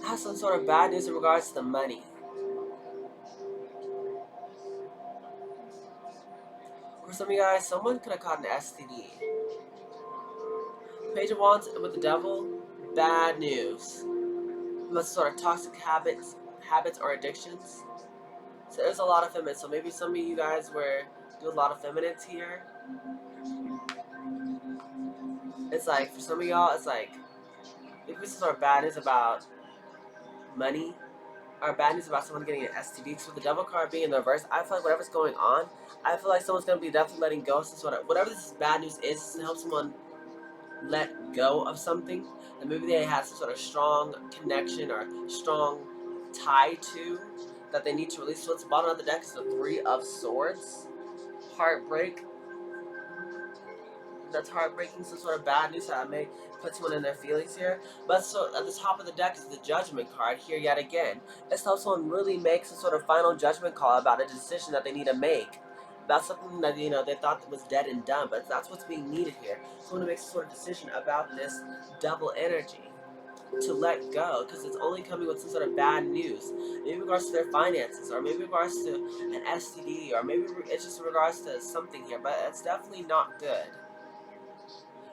has some sort of bad news in regards to the money. For some of you guys, someone could have caught an STD. Page of Wands with the Devil, bad news. Most sort of toxic habits or addictions. So there's a lot of feminine. So maybe some of you guys were doing a lot of feminines here. It's like for some of y'all, it's like maybe this is our bad news about money. Our bad news about someone getting an STD. So with the Devil card being in the reverse, I feel like whatever's going on, I feel like someone's gonna be definitely letting go. So whatever this bad news is to help someone let go of something that maybe they had some sort of strong connection or strong tie to that they need to release. So it's the bottom of the deck is the Three of Swords. Heartbreak. That's heartbreaking, some sort of bad news that may put someone in their feelings here. But so at the top of the deck is the Judgment card here yet again. It's how someone really makes some sort of final judgment call about a decision that they need to make. About something that they thought was dead and done, but that's what's being needed here. Someone to make some sort of decision about this double energy. To let go, because it's only coming with some sort of bad news. Maybe in regards to their finances, or maybe in regards to an STD, or maybe it's just in regards to something here, but it's definitely not good.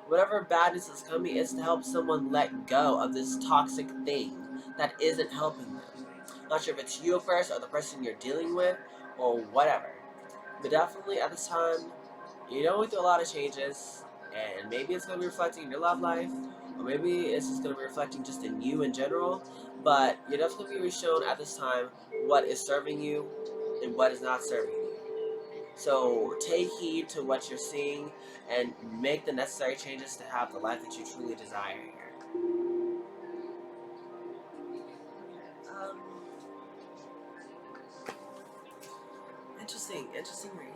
Whatever badness is coming is to help someone let go of this toxic thing that isn't helping them. Not sure if it's you first or the person you're dealing with or whatever. But definitely at this time, you're going through a lot of changes, and maybe it's going to be reflecting in your love life, or maybe it's just going to be reflecting just in you in general. But you're definitely going to be shown at this time what is serving you and what is not serving you. So take heed to what you're seeing and make the necessary changes to have the life that you truly desire here. Interesting read.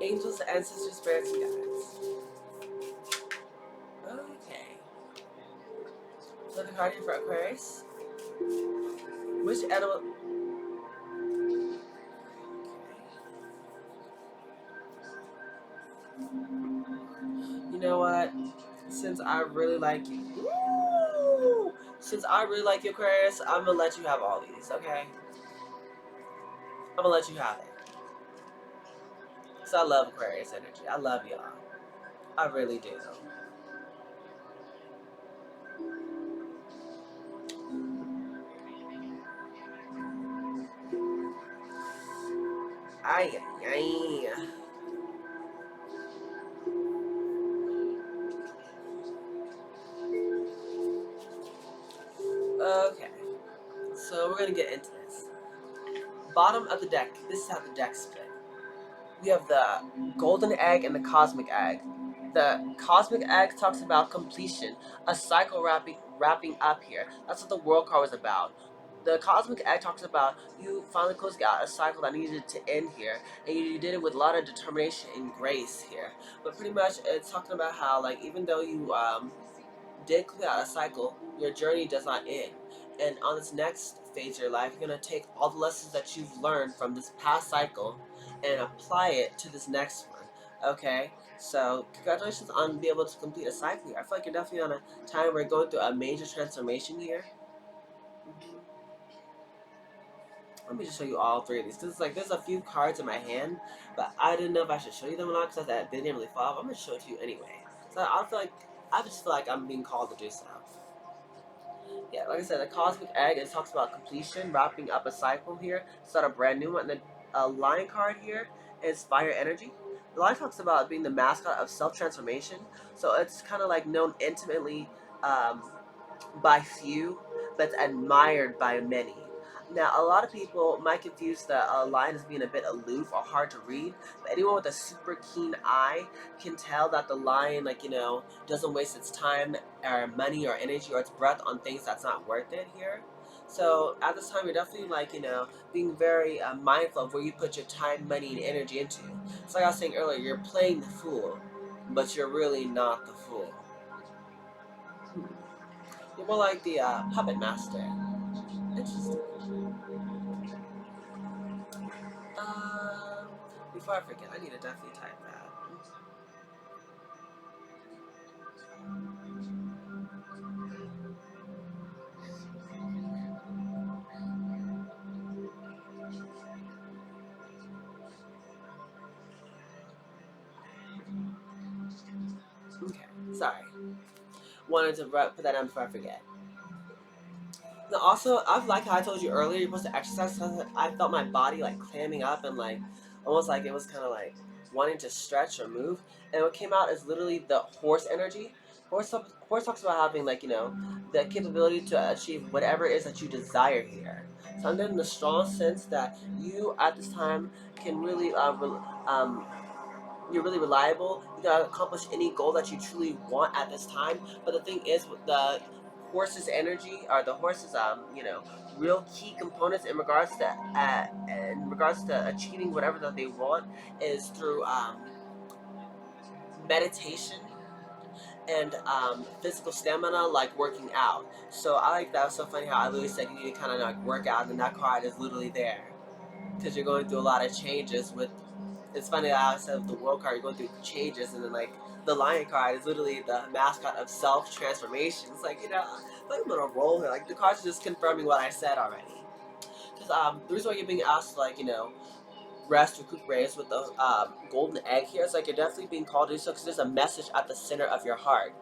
Angels, ancestors, spirits, and guides. Okay. So the card here for Aquarius. Which edible... You know what? Since I really like you... Woo! Since I really like you, Aquarius, I'm gonna let you have all these, okay? I'm gonna let you have it. Because I love Aquarius energy. I love y'all. I really do. Ay, ay, ay. Okay. So we're gonna get into this. Bottom of the deck. This is how the deck split. We have the golden egg and the cosmic egg. The cosmic egg talks about completion, a cycle wrapping up here. That's what the world card was about. The cosmic egg talks about you finally closing out a cycle that needed to end here, and you did it with a lot of determination and grace here. But pretty much, it's talking about how like even though you did clear out a cycle, your journey does not end. And on this next phase of your life, you're going to take all the lessons that you've learned from this past cycle and apply it to this next one. Okay, so congratulations on being able to complete a cycle here. I feel like you're definitely on a time where you're going through a major transformation here. Let me just show you all three of these. Cause it's like there's a few cards in my hand, but I didn't know if I should show you them or not because they didn't really fall off. I'm gonna show it to you anyway. So I just feel like I'm being called to do so. Yeah, like I said, the cosmic egg, it talks about completion, wrapping up a cycle here, start a brand new one. And the lion card here is fire energy. The lion talks about being the mascot of self-transformation, so it's kind of like known intimately um, by few, but admired by many. Now, a lot of people might confuse the lion as being a bit aloof or hard to read, but anyone with a super keen eye can tell that the lion, doesn't waste its time or money or energy or its breath on things that's not worth it here. So at this time, you're definitely being very mindful of where you put your time, money, and energy into. It's like I was saying earlier, you're playing the fool, but you're really not the fool. You're more like the puppet master. Interesting. Um, Before I forget, I need to definitely type that. Okay, sorry. Wanted to put that down before I forget. Now, also, I've like how I told you earlier, you're supposed to exercise. So I felt my body like clamming up and like almost like it was kind of like wanting to stretch or move. And what came out is literally the horse energy. Horse talks about having the capability to achieve whatever it is that you desire here. So I'm getting the strong sense that you at this time can really you're really reliable. You can accomplish any goal that you truly want at this time. But the thing is, with the horse's energy or the horse's real key components in regards to achieving whatever that they want is through meditation and physical stamina, like working out. So I like that. It was so funny how I literally said you need to kind of like work out, and that card is literally there because you're going through a lot of changes with. It's funny that I said the world card, you're going through changes, and then like the lion card is literally the mascot of self transformation. It's like like I'm on a roll here. Like the cards are just confirming what I said already. Because the reason why you're being asked to rest, recuperate with the golden egg here, it's like you're definitely being called to do so because there's a message at the center of your heart,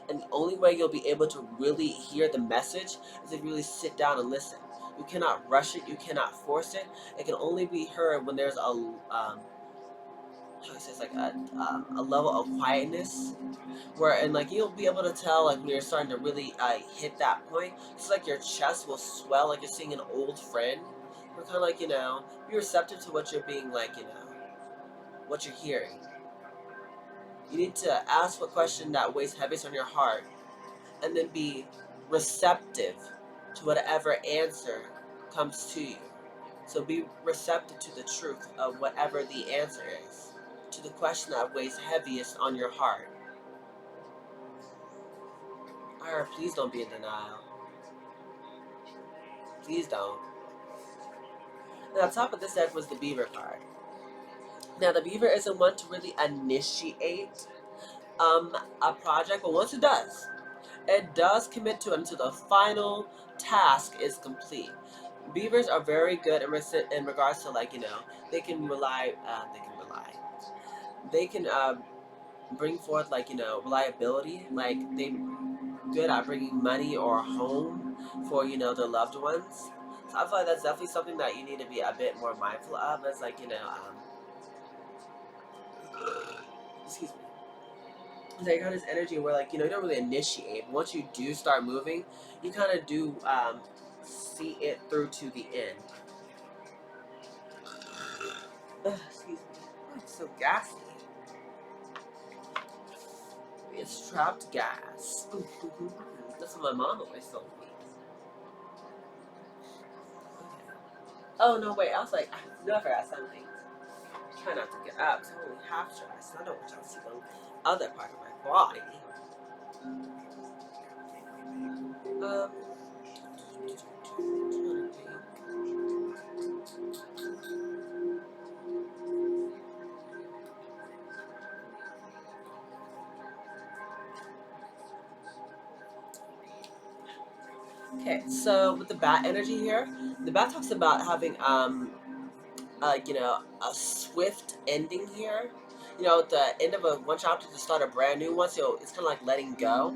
and the only way you'll be able to really hear the message is if you really sit down and listen. You cannot rush it. You cannot force it. It can only be heard when there's how he says a level of quietness where and like you'll be able to tell like when you're starting to really hit that point. It's like your chest will swell like you're seeing an old friend. You're kind of like be receptive to what you're being what you're hearing. You need to ask what question that weighs heaviest on your heart, and then be receptive to whatever answer comes to you. So be receptive to the truth of whatever the answer is, to the question that weighs heaviest on your heart. Alright, please don't be in denial. Please don't. And on top of this deck was the Beaver card. Now the Beaver isn't one to really initiate a project, but once it does commit to it until the final task is complete. Beavers are very good in regards to they can rely they can bring forth reliability, like they good at bringing money or home for their loved ones. So I feel like that's definitely something that you need to be a bit more mindful of. It's like excuse me. It's like you got this energy where you don't really initiate. But once you do start moving, you kind of do see it through to the end. Excuse me. It's so gassy. It's trapped gas. That's what my mom always told me. Oh no, wait. I was like, I know I forgot something. Try not to get up, because I'm only half dressed. I don't want y'all to see the other part of my body. Um, Okay, so with the bat energy here, the bat talks about having a swift ending here. You know, at the end of a one chapter to start a brand new one, so it's kind of like letting go.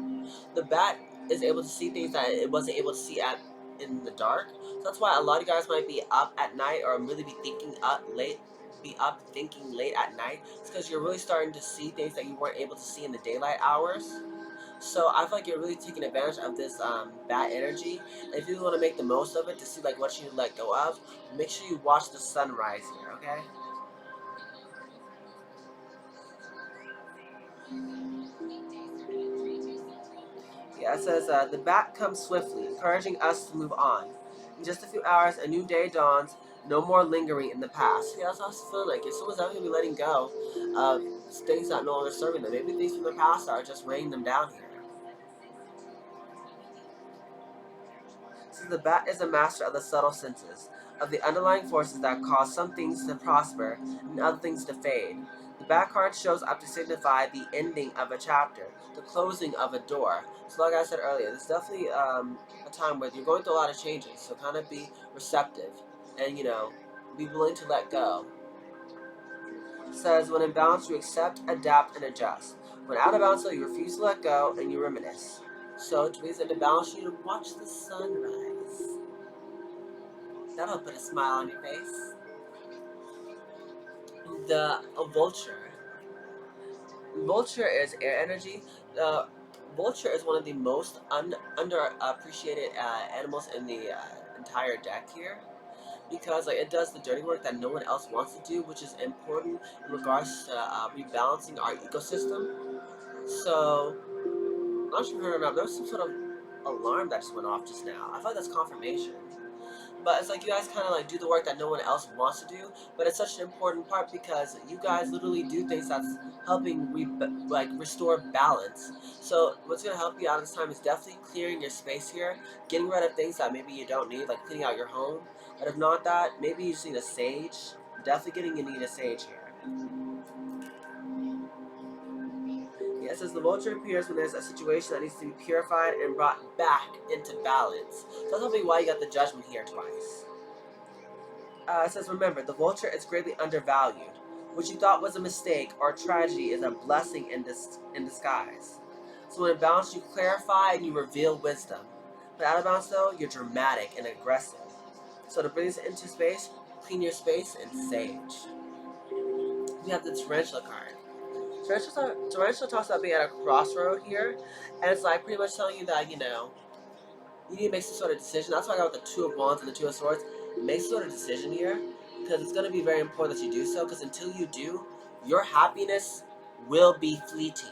The bat is able to see things that it wasn't able to see at in the dark. So that's why a lot of you guys might be up at night or really be up thinking late at night. It's because you're really starting to see things that you weren't able to see in the daylight hours. So I feel like you're really taking advantage of this bad energy. And if you want to make the most of it to see like what you let go of, make sure you watch the sunrise here, okay? Yeah, it says the bat comes swiftly, encouraging us to move on. In just a few hours, a new day dawns. No more lingering in the past. Yeah, that's how I feel like. If someone's out here be letting go of things that no longer serving them, maybe things from the past are just weighing them down here. See, the bat is a master of the subtle senses, of the underlying forces that cause some things to prosper and other things to fade. The bat card shows up to signify the ending of a chapter, the closing of a door. So like I said earlier, it's definitely a time where you're going through a lot of changes, so kind of be receptive and, be willing to let go. It says, when in balance, you accept, adapt, and adjust. When out of balance, you refuse to let go and you reminisce. So, to be in balance, you watch the sunrise. That'll put a smile on your face. The vulture. Vulture is air energy. The vulture is one of the most underappreciated animals in the entire deck here, because like it does the dirty work that no one else wants to do, which is important in regards to rebalancing our ecosystem. So, I'm not sure if you heard or not, there was some sort of alarm that just went off just now. I thought that's confirmation. But it's like you guys kind of like do the work that no one else wants to do, but it's such an important part because you guys literally do things that's helping restore balance. So what's gonna help you out this time is definitely clearing your space here, getting rid of things that maybe you don't need, like cleaning out your home. But if not that, maybe you just need a sage. Definitely getting you need a sage here. Yeah, it says the vulture appears when there's a situation that needs to be purified and brought back into balance. So that's probably why you got the judgment here twice. It says, remember, the vulture is greatly undervalued. What you thought was a mistake or a tragedy is a blessing in disguise. So when in balance, you clarify and you reveal wisdom. But out of balance, though, you're dramatic and aggressive. So to bring this into space, clean your space and sage. We have the tarantula card. Tarantula talks about being at a crossroad here, and it's like pretty much telling you that, you need to make some sort of decision. That's why I got with the Two of Wands and the Two of Swords. Make some sort of decision here, because it's going to be very important that you do so, because until you do, your happiness will be fleeting.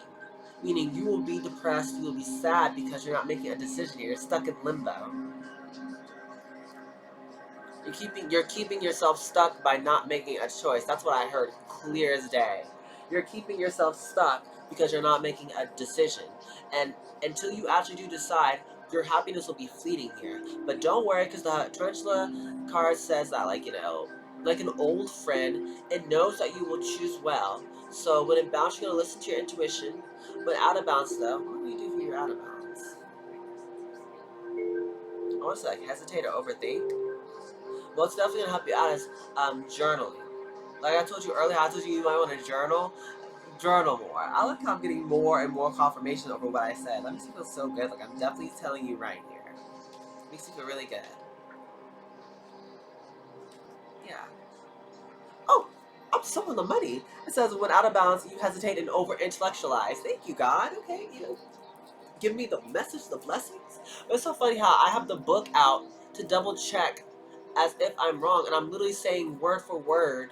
Meaning you will be depressed, you will be sad because you're not making a decision here. You're stuck in limbo. You're keeping yourself stuck by not making a choice. That's what I heard clear as day. You're keeping yourself stuck because you're not making a decision. And until you actually do decide, your happiness will be fleeting here. But don't worry, because the tarantula card says that, like an old friend, it knows that you will choose well. So when in bounds, you're gonna listen to your intuition. When out of bounds, though, what do you do when you're out of bounds? I want to say, like, hesitate or overthink. Well, it's definitely gonna help you out is journaling. Like I told you earlier, I told you you might want to journal. Journal more. I like how I'm getting more and more confirmation over what I said. That makes me feel so good. Like I'm definitely telling you right here. Makes me feel really good. Yeah. Oh, I'm so on the money. It says when out of balance, you hesitate and over intellectualize. Thank you, God. Okay, give me the message, the blessings. But it's so funny how I have the book out to double check as if I'm wrong, and I'm literally saying word for word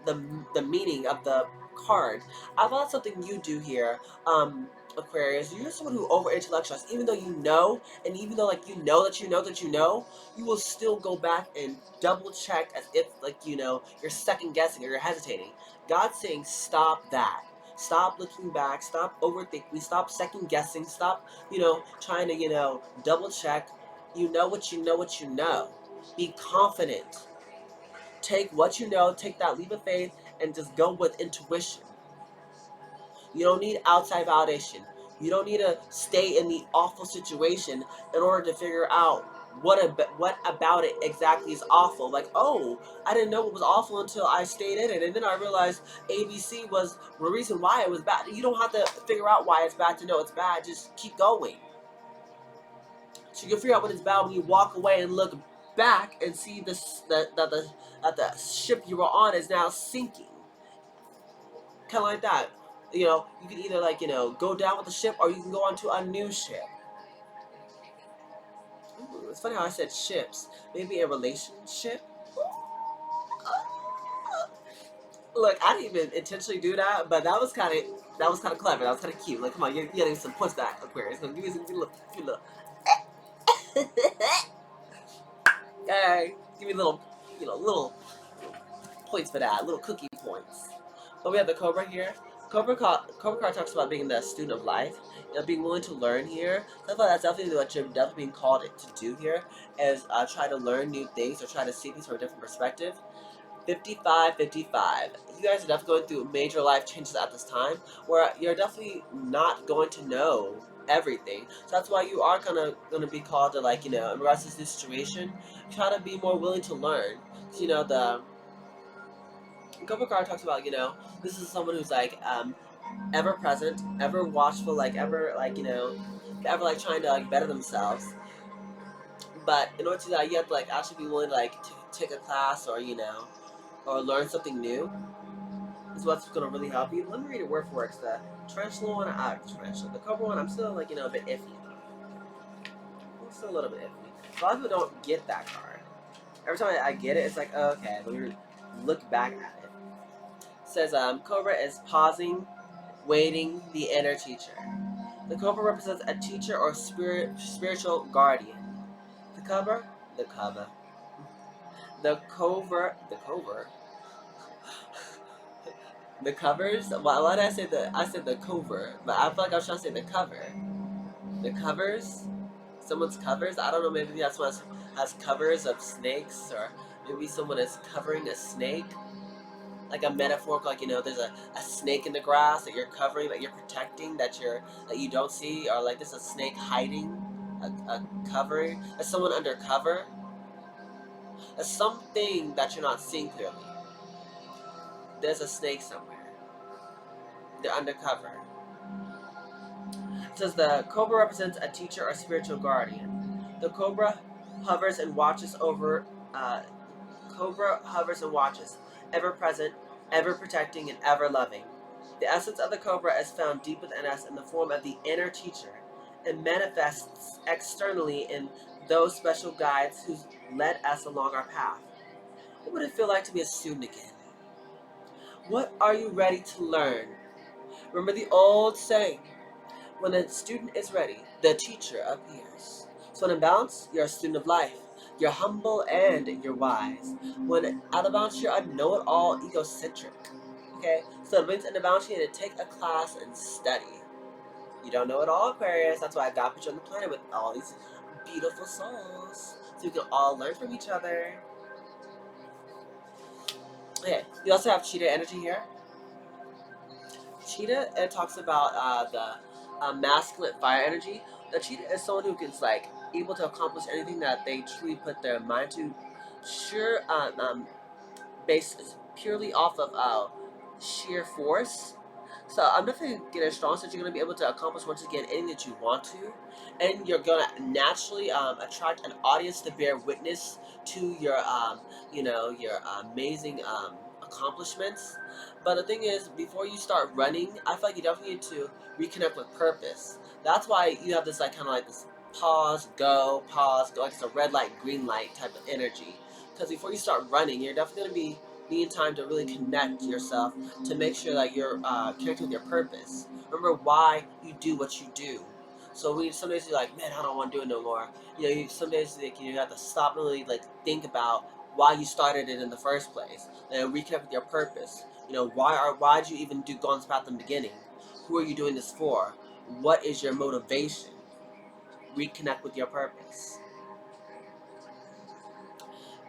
the the meaning of the card. I thought that's something you do here, Aquarius. You're someone who over intellectualizes, even though you know, and even though like you know that you know that you know, you will still go back and double check as if you're second guessing or you're hesitating. God's saying stop that. Stop looking back. Stop overthinking. Stop second guessing. Stop, trying to, double check. You know what you know what you know. Be confident. Take what you know, take that leap of faith, and just go with intuition. You don't need outside validation. You don't need to stay in the awful situation in order to figure out what about it exactly is awful. Like, oh, I didn't know it was awful until I stayed in it, and then I realized ABC was the reason why it was bad. You don't have to figure out why it's bad to know it's bad. Just keep going. So you can figure out when it's bad when you walk away and look back and see this that the ship you were on is now sinking. Kind of like that. You know, you can either like, go down with the ship or you can go onto a new ship. Ooh, it's funny how I said ships. Maybe a relationship. Look, I didn't even intentionally do that, but that was kind of clever. That was kind of cute. Like, come on, you're getting some points back, Aquarius. Give me some, give me a little. Hey, give me a little, little points for that. Little cookie points. But we have the Cobra here. Cobra card talks about being the student of life, being willing to learn here. So I thought that's definitely what you're definitely being called to do here, is try to learn new things or try to see things from a different perspective. 55. You guys are definitely going through major life changes at this time, where you're definitely not going to know everything. So that's why you are gonna be called to, like, in regards to this situation, try to be more willing to learn. So, the Cobra card talks about, this is someone who's like ever present, ever watchful, like ever like ever like trying to like better themselves. But in order to do that, you have to like actually be willing to like take a class or or learn something new. Is what's gonna really help you. Let me read it word for word. The tarantula one, the Cobra one, I'm still like a bit iffy. I'm still a little bit iffy. A lot of people don't get that card. Every time I get it, it's like, oh, okay, let me look back at it. It says Cobra is pausing, waiting, the inner teacher. The Cobra represents a teacher or spiritual guardian. The Cobra, the Cobra, the Cover, the covers. Why did I say the? I said the cover, but I feel like I was trying to say the cover. The covers. Someone's covers. I don't know. Maybe that's what has covers of snakes, or maybe someone is covering a snake. Like a metaphorical, like there's a snake in the grass that you're covering, that you're protecting, that you don't see, or like there's a snake hiding, a covering, there's someone undercover, there's something that you're not seeing clearly. There's a snake somewhere. They're undercover. It says the Cobra represents a teacher or spiritual guardian. The Cobra hovers and watches over. Cobra hovers and watches, ever present, ever protecting, and ever loving. The essence of the Cobra is found deep within us in the form of the inner teacher and manifests externally in those special guides who led us along our path. What would it feel like to be a student again? What are you ready to learn? Remember the old saying, when a student is ready, the teacher appears. So when in balance, you're a student of life. You're humble and you're wise. When out of balance, you're a know-it-all, egocentric. Okay? So it means in the balance, you need to take a class and study. You don't know it all, Aquarius. That's why God put you on the planet with all these beautiful souls. So we can all learn from each other. Okay, you also have cheetah energy here. Cheetah, it talks about the masculine fire energy. The cheetah is someone who is like able to accomplish anything that they truly put their mind to. Sure, based purely off of sheer force. So I'm definitely getting a strong sense you're going to be able to accomplish once again anything that you want to, and you're going to naturally attract an audience to bear witness to your your amazing accomplishments. But the thing is, before you start running, I feel like you definitely need to reconnect with purpose. That's why you have this like kind of like this pause, go, like it's a red light, green light type of energy. Because before you start running, you're definitely going to be needing time to really connect yourself to make sure that you're connected with your purpose. Remember why you do what you do. So some days you're like, man, I don't want to do it no more. Some days like, you have to stop and really like think about why you started it in the first place, and reconnect with your purpose. Why did you even go on this path in the beginning? Who are you doing this for? What is your motivation? Reconnect with your purpose.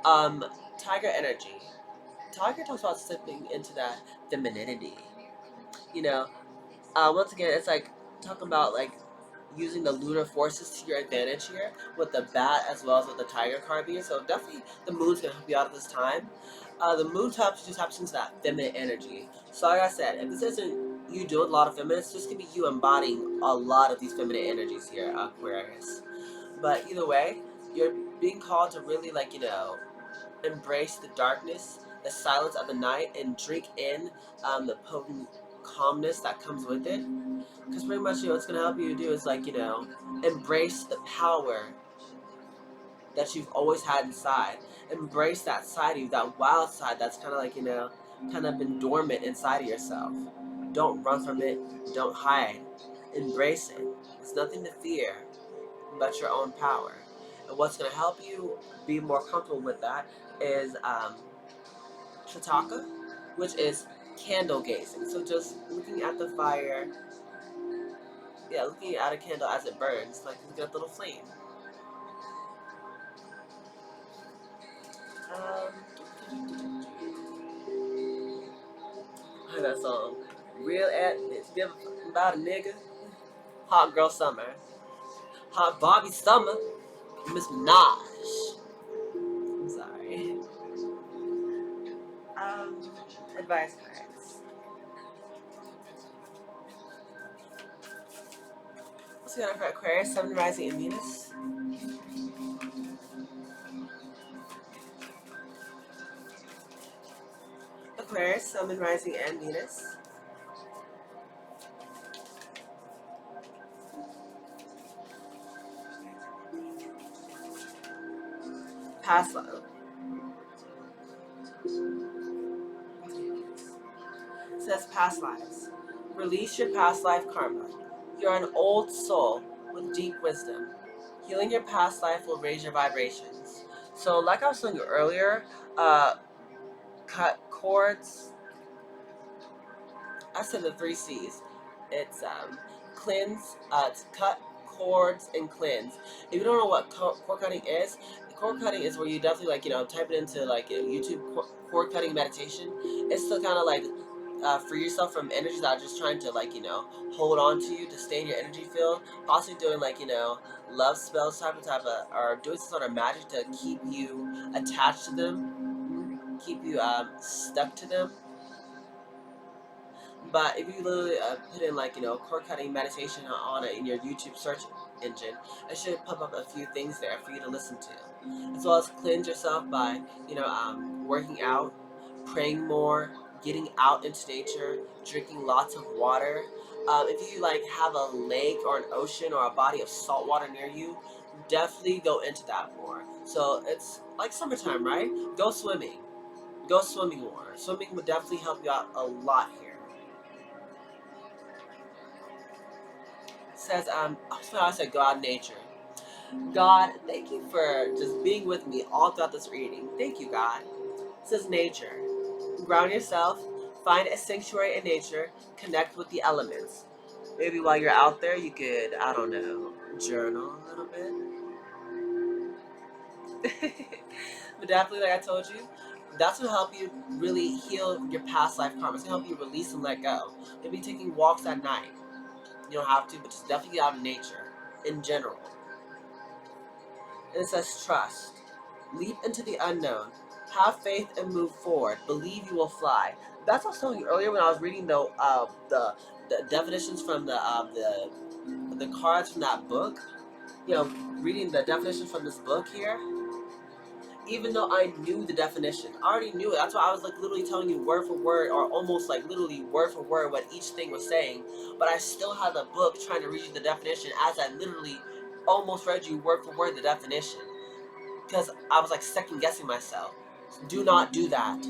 Tiger energy. Tiger talks about slipping into that femininity. Once again, it's like talk about like using the lunar forces to your advantage here with the bat as well as with the tiger card being. So definitely the moon's gonna help you out at this time. The moon taps into that feminine energy. So like I said, if this isn't you doing a lot of feminine, this could be you embodying a lot of these feminine energies here, Aquarius. But either way, you're being called to really like, embrace the darkness, the silence of the night, and drink in the potent calmness that comes with it. Because pretty much, what's going to help you do is like, embrace the power that you've always had inside. Embrace that side of you, that wild side that's kind of like, kind of been dormant inside of yourself. Don't run from it. Don't hide. Embrace it. There's nothing to fear but your own power. And what's going to help you be more comfortable with that is Shataka, which is candle gazing. So just looking at the fire, yeah, looking at a candle as it burns, like looking at the little flame. I heard that song. Real bitch, give about a nigga. Hot girl summer. Hot Bobby summer. Miss Minaj. I'm sorry. Advice cards. What's going on for Aquarius, Sun, Rising, and Venus? Aquarius, Sun, Rising, and Venus. Past life. It says past lives. Release your past life karma. You're an old soul with deep wisdom. Healing your past life will raise your vibrations. So, like I was telling you earlier, cut cords. I said the three C's. It's cleanse, it's cut, cords, and cleanse. If you don't know what cord cutting is, cord cutting is where you definitely like type it into like YouTube cord cutting meditation. It's to kind of like free yourself from energies that are just trying to like hold on to you to stay in your energy field. Possibly doing like love spells type of or doing some sort of magic to keep you attached to them, keep you stuck to them. But if you literally put in like cord cutting meditation on it in your YouTube search engine, it should pop up a few things there for you to listen to, as well as cleanse yourself by working out, praying more, getting out into nature, drinking lots of water. If you like have a lake or an ocean or a body of salt water near you, definitely go into that more. So it's like summertime, right? Go swimming. Go swimming more. Swimming would definitely help you out a lot here. Says I said God, nature. God, thank you for just being with me all throughout this reading. Thank you, God. It says nature. Ground yourself, find a sanctuary in nature, connect with the elements. Maybe while you're out there, you could, I don't know, journal a little bit. But definitely, like I told you, that's gonna help you really heal your past life karma. It's gonna help you release and let go. Maybe taking walks at night. You don't have to, but just definitely get out in nature in general. And it says trust. Leap into the unknown. Have faith and move forward. Believe you will fly. That's what I was telling you earlier when I was reading the definitions from the cards from that book. Reading the definitions from this book here. Even though I knew the definition, I already knew it. That's why I was like literally telling you word for word, or almost like literally word for word, what each thing was saying. But I still had the book trying to read you the definition as I literally almost read you word for word the definition, because I was like second guessing myself. Do not do that.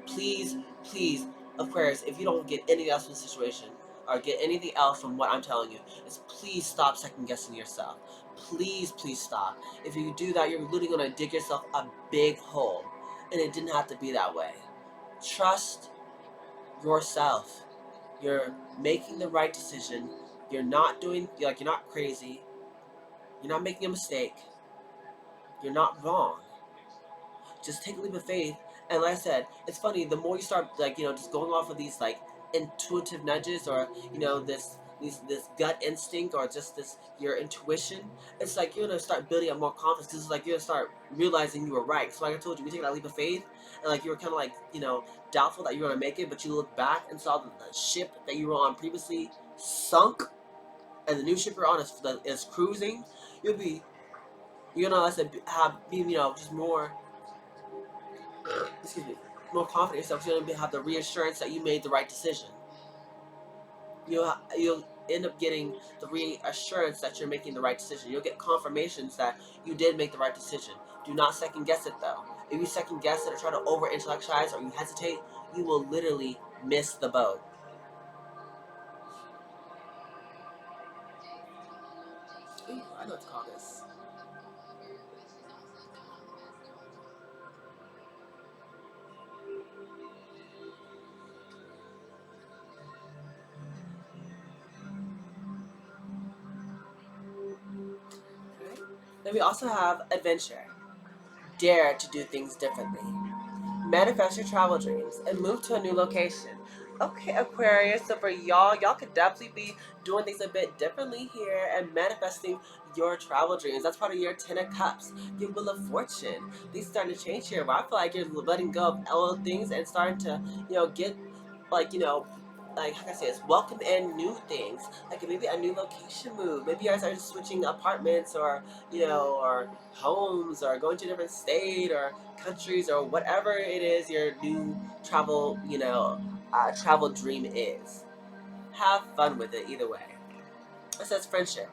Please, please, Aquarius, if you don't get anything else from the situation, or get anything else from what I'm telling you, is please stop second guessing yourself. Please, please stop. If you do that, you're literally going to dig yourself a big hole. And it didn't have to be that way. Trust yourself. You're making the right decision. You're not you're not crazy. You're not making a mistake. You're not wrong. Just take a leap of faith. And like I said, it's funny, the more you start like just going off of these like intuitive nudges, or this this gut instinct or just this your intuition, it's like you're gonna start building up more confidence because it's like you're gonna start realizing you were right. So like I told you, we take that leap of faith, and like you were kind of like doubtful that you were gonna make it, but you look back and saw that the ship that you were on previously sunk, and the new ship you're on is cruising. You'll be you're gonna have be just more excuse me more confident in yourself. You're gonna have the reassurance that you made the right decision. You'll end up getting the reassurance that you're making the right decision. You'll get confirmations that you did make the right decision. Do not second guess it though. If you second guess it or try to over intellectualize or you hesitate, you will literally miss the boat. Ooh, I know what to call this. Okay. Then we also have adventure. Dare to do things differently. Manifest your travel dreams and move to a new location. Okay, Aquarius, so for y'all could definitely be doing things a bit differently here and manifesting your travel dreams. That's part of your Ten of Cups, your Wheel of Fortune. Things starting to change here. Where I feel like you're letting go of old things and starting to, get like, like how can I say this, welcome in new things. Like maybe a new location move. Maybe you guys are just switching apartments or or homes or going to a different state or countries or whatever it is your new travel, travel dream is. Have fun with it either way. It says friendship.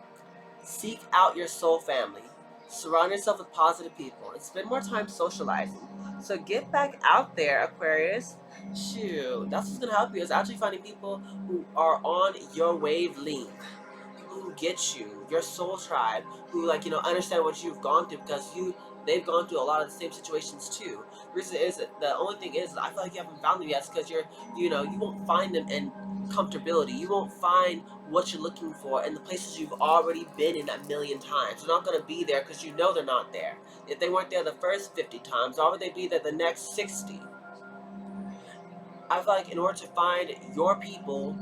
Seek out your soul family. Surround yourself with positive people and spend more time socializing. So get back out there, Aquarius. Shoot, that's what's gonna help you is actually finding people who are on your wavelength, who get you, your soul tribe, who understand what you've gone through because they've gone through a lot of the same situations too. The reason is that the only thing is I feel like you haven't found them yet because you won't find them in comfortability. You won't find what you're looking for in the places you've already been in a million times. They're not gonna be there because you know they're not there. If they weren't there the first 50 times, why would they be there the next 60? I feel like in order to find your people,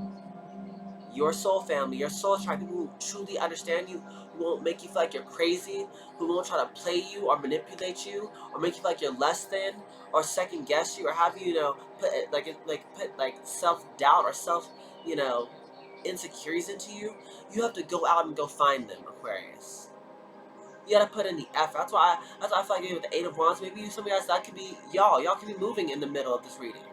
your soul family, your soul tribe, people who truly understand you, who won't make you feel like you're crazy, who won't try to play you or manipulate you, or make you feel like you're less than, or second guess you, or have you, put self doubt or self, you know, insecurities into you. You have to go out and go find them, Aquarius. You gotta put in the effort. That's why I feel like maybe with the Eight of Wands, maybe some of you guys that could be y'all. Y'all could be moving in the middle of this reading.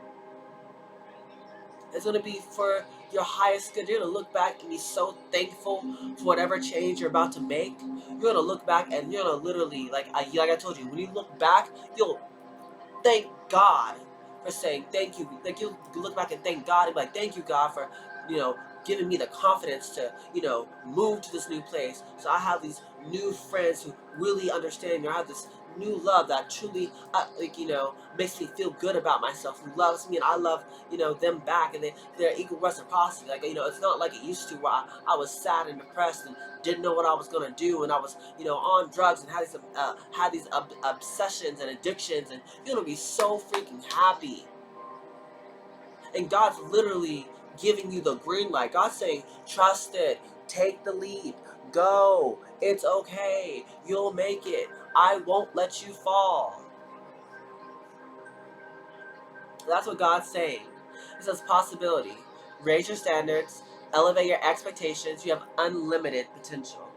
It's going to be for your highest good. You're going to look back and be so thankful for whatever change you're about to make. You're going to look back and you're going to literally, like I told you, when you look back, you'll thank God for saying thank you. Like you'll look back and thank God and be like, thank you, God, for, giving me the confidence to, move to this new place. So I have these new friends who really understand me. I have this new love that truly, makes me feel good about myself, who loves me and I love, them back, and they're equal reciprocity. Like, it's not like it used to where I was sad and depressed and didn't know what I was gonna do, and I was, on drugs and had these obsessions and addictions, and you're gonna be so freaking happy. And God's literally giving you the green light. God's saying, trust it, take the leap, go. It's okay. You'll make it. I won't let you fall. That's what God's saying. It says possibility. Raise your standards, elevate your expectations. You have unlimited potential.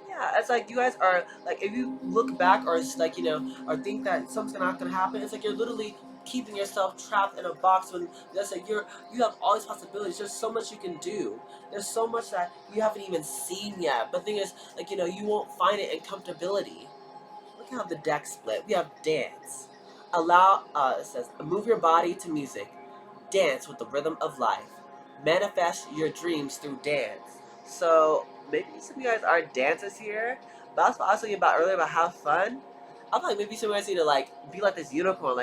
Yeah, it's like you guys are like if you look back or or think that something's not gonna happen, it's like you're literally keeping yourself trapped in a box when that's like you have all these possibilities. There's so much you can do. There's so much that you haven't even seen yet. But the thing is, you won't find it in comfortability. Look how the deck split. We have dance. It says, move your body to music. Dance with the rhythm of life. Manifest your dreams through dance. So, maybe some of you guys are dancers here. But that's what I was talking about earlier about have fun. I feel like maybe some of you guys need to, be like this unicorn,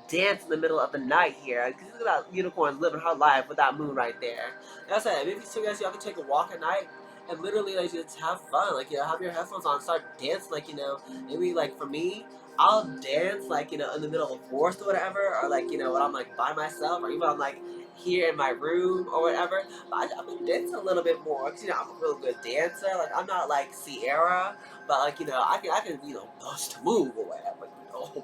dance in the middle of the night here. Because look at that unicorn living her life with that moon right there. And I said, maybe some of you guys, y'all can take a walk at night and literally just have fun, have your headphones on, start dancing, maybe for me, I'll dance like, in the middle of a forest or whatever, or like, when I'm like by myself, or even I'm like here in my room or whatever. But I've been dancing a little bit more because I'm a real good dancer. Like I'm not like Sierra, but like I can bust a move or whatever,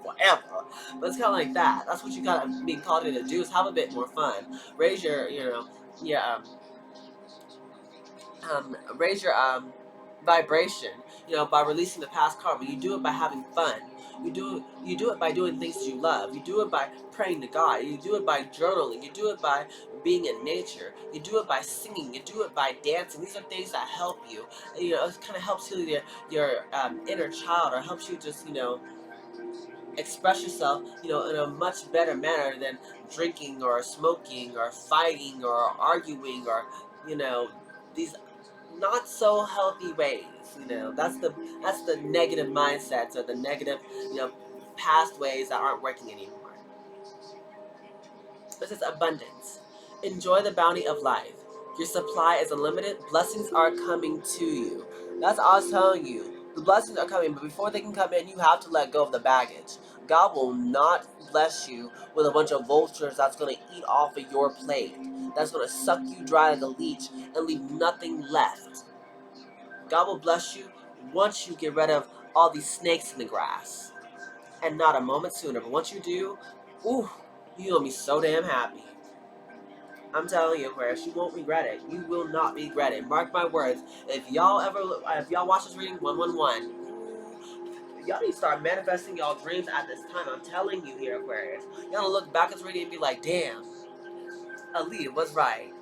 whatever. But it's kind of like that. That's what you gotta be called in to do, is have a bit more fun. Raise your yeah raise your vibration, by releasing the past karma. You do it by having fun. You do it by doing things that you love. You do it by praying to God. You do it by journaling. You do it by being in nature. You do it by singing. You do it by dancing. These are things that help you. It kind of helps heal your inner child, or helps you just express yourself, in a much better manner than drinking or smoking or fighting or arguing, or these not so healthy ways. That's the negative mindsets, or the negative, past ways that aren't working anymore. This is abundance. Enjoy the bounty of life. Your supply is unlimited. Blessings are coming to you. That's all I was telling you. The blessings are coming, but before they can come in, you have to let go of the baggage. God will not bless you with a bunch of vultures that's going to eat off of your plate, that's going to suck you dry like a leech and leave nothing left. God will bless you once you get rid of all these snakes in the grass, and not a moment sooner. But once you do, ooh, you're going to be so damn happy. I'm telling you, Aquarius, you won't regret it. You will not regret it. Mark my words. If y'all watch this reading 111, y'all need to start manifesting y'all dreams at this time. I'm telling you here, Aquarius. Y'all gonna look back at this reading and be like, damn, Aaliyah was right.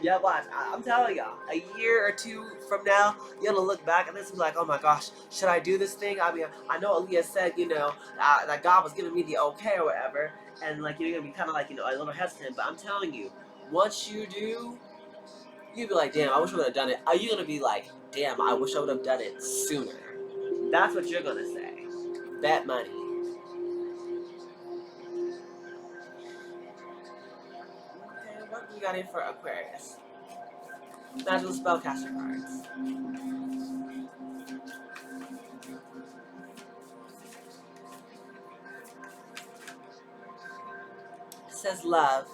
Yeah, watch. I'm telling y'all, a year or two from now, you're gonna look back and this and be like, oh my gosh, should I do this thing? I mean, I know Aaliyah said, that God was giving me the okay or whatever, and like you're gonna be kind of like, a little hesitant. But I'm telling you, once you do, you'll be like, damn, I wish I would have done it. Are you gonna be like, damn, I wish I would have done it sooner? That's what you're gonna say. Bet money. Okay, what do you got in for Aquarius? Magical spellcaster cards. It says love.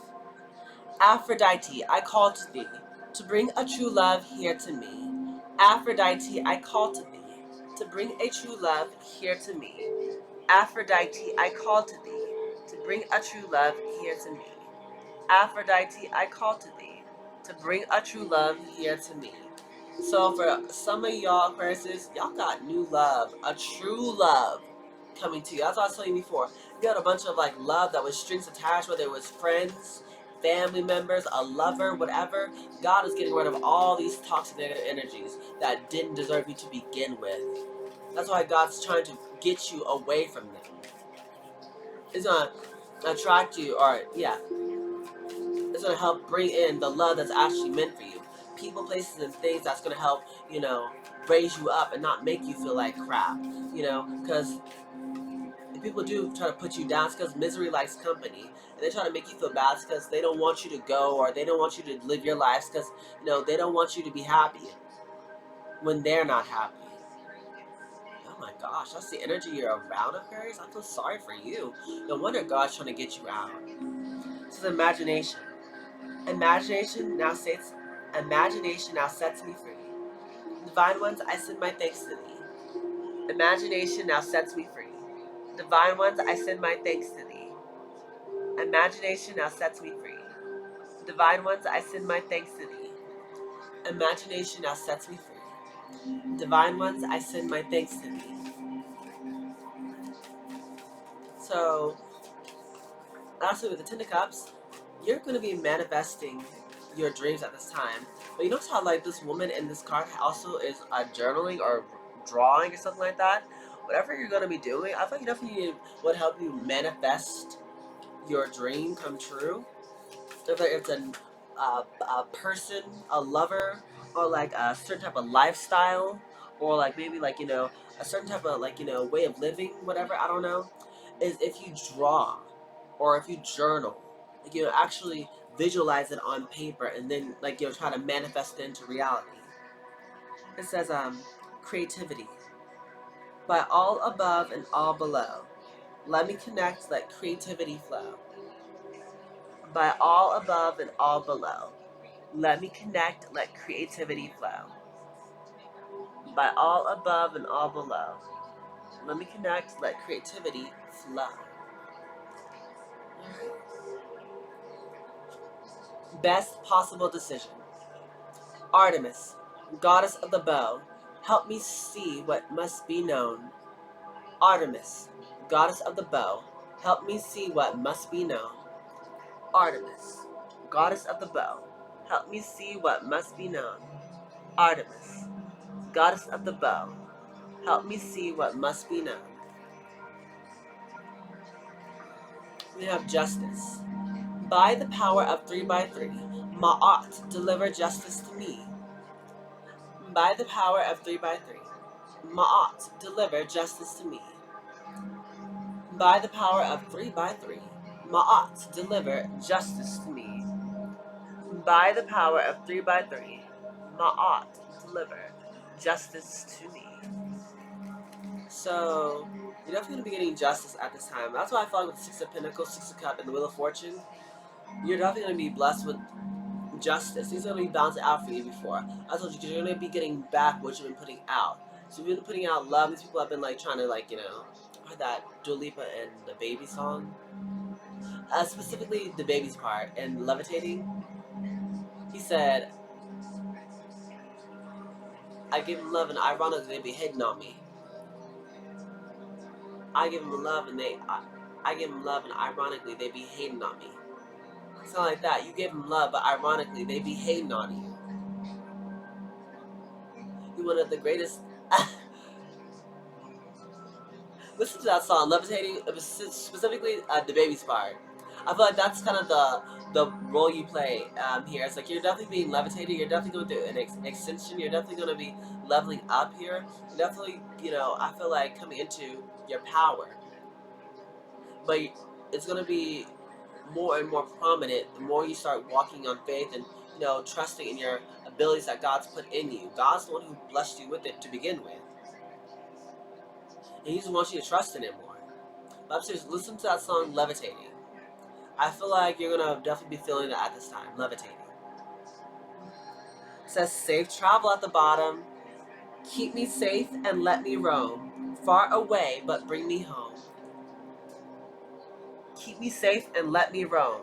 Aphrodite, I call to thee, to bring a true love here to me. Aphrodite, I call to thee, to bring a true love here to me. Aphrodite, I call to thee, to bring a true love here to me. Aphrodite, I call to thee, to bring a true love here to me. So for some of y'all Aquarius, y'all got new love, a true love coming to you. That's what I was telling you before. You had a bunch of like love that was strings attached, whether it was friends, family members, a lover, whatever. God is getting rid of all these toxic negative energies that didn't deserve you to begin with. That's why God's trying to get you away from them. It's gonna attract you, or yeah, it's gonna help bring in the love that's actually meant for you. People, places, and things that's gonna help, raise you up and not make you feel like crap. Because if people do try to put you down, it's because misery likes company. And they try to make you feel bad because they don't want you to go, or they don't want you to live your lives because, they don't want you to be happy when they're not happy. Oh my gosh, that's the energy you're around, Aquarius. I feel sorry for you. No wonder God's trying to get you out. This is imagination. Imagination now sets me free. Divine ones, I send my thanks to thee. Imagination now sets me free. Divine ones, I send my thanks to thee. Imagination now sets me free. Divine ones, I send my thanks to thee. Imagination now sets me free. Divine ones, I send my thanks to thee. So, lastly, with the Ten of Cups, you're going to be manifesting your dreams at this time. But you notice how like this woman in this card also is journaling or drawing or something like that? Whatever you're going to be doing, I feel like definitely would help you manifest your dream come true. Whether it's a person, a lover, or like a certain type of lifestyle, or like maybe like, a certain type of like, way of living, whatever, I don't know, is if you draw or if you journal, like, actually visualize it on paper and then like, try to manifest it into reality. It says creativity. by all above and all below. Let me connect, let creativity flow. By all above and all below. Let me connect, let creativity flow. By all above and all below. Let me connect, let creativity flow. Best possible decision. Artemis, goddess of the bow, help me see what must be known. Artemis, goddess of the bow, help me see what must be known. Artemis, goddess of the bow, help me see what must be known. Artemis, goddess of the bow, help me see what must be known. We have justice. By the power of 3 by 3, Ma'at, deliver justice to me. By the power of 3 by 3, Ma'at, deliver justice to me. By the power of 3 by 3, Ma'at, deliver justice to me. By the power of 3 by 3, Ma'at, deliver justice to me. So, you're definitely going to be getting justice at this time. That's why I feel like with the Six of Pentacles, Six of Cups, and the Wheel of Fortune, you're definitely going to be blessed with justice. Things are going to be balanced out for you before. I told you, because you're going to be getting back what you've been putting out. So you've been putting out love. These people have been like trying to heard that Dua Lipa and the Baby song. Specifically the Baby's part and Levitating. He said, I give him love and ironically they be hating on me. I give him love and I give him love and ironically they be hating on me. Something like that. You give him love, but ironically they be hating on you. You're one of the greatest. Listen to that song, Levitating, specifically the Baby's part. I feel like that's kind of the role you play here. It's like you're definitely being levitated. You're definitely going through an extension. You're definitely going to be leveling up here. You're definitely, I feel like coming into your power. But it's going to be more and more prominent the more you start walking on faith and, trusting in your abilities that God's put in you. God's the one who blessed you with it to begin with. And He just wants you to trust in Him more. But I'm serious, listen to that song, Levitating. I feel like you're going to definitely be feeling that at this time, levitating. It says, safe travel at the bottom. Keep me safe and let me roam. Far away, but bring me home. Keep me safe and let me roam.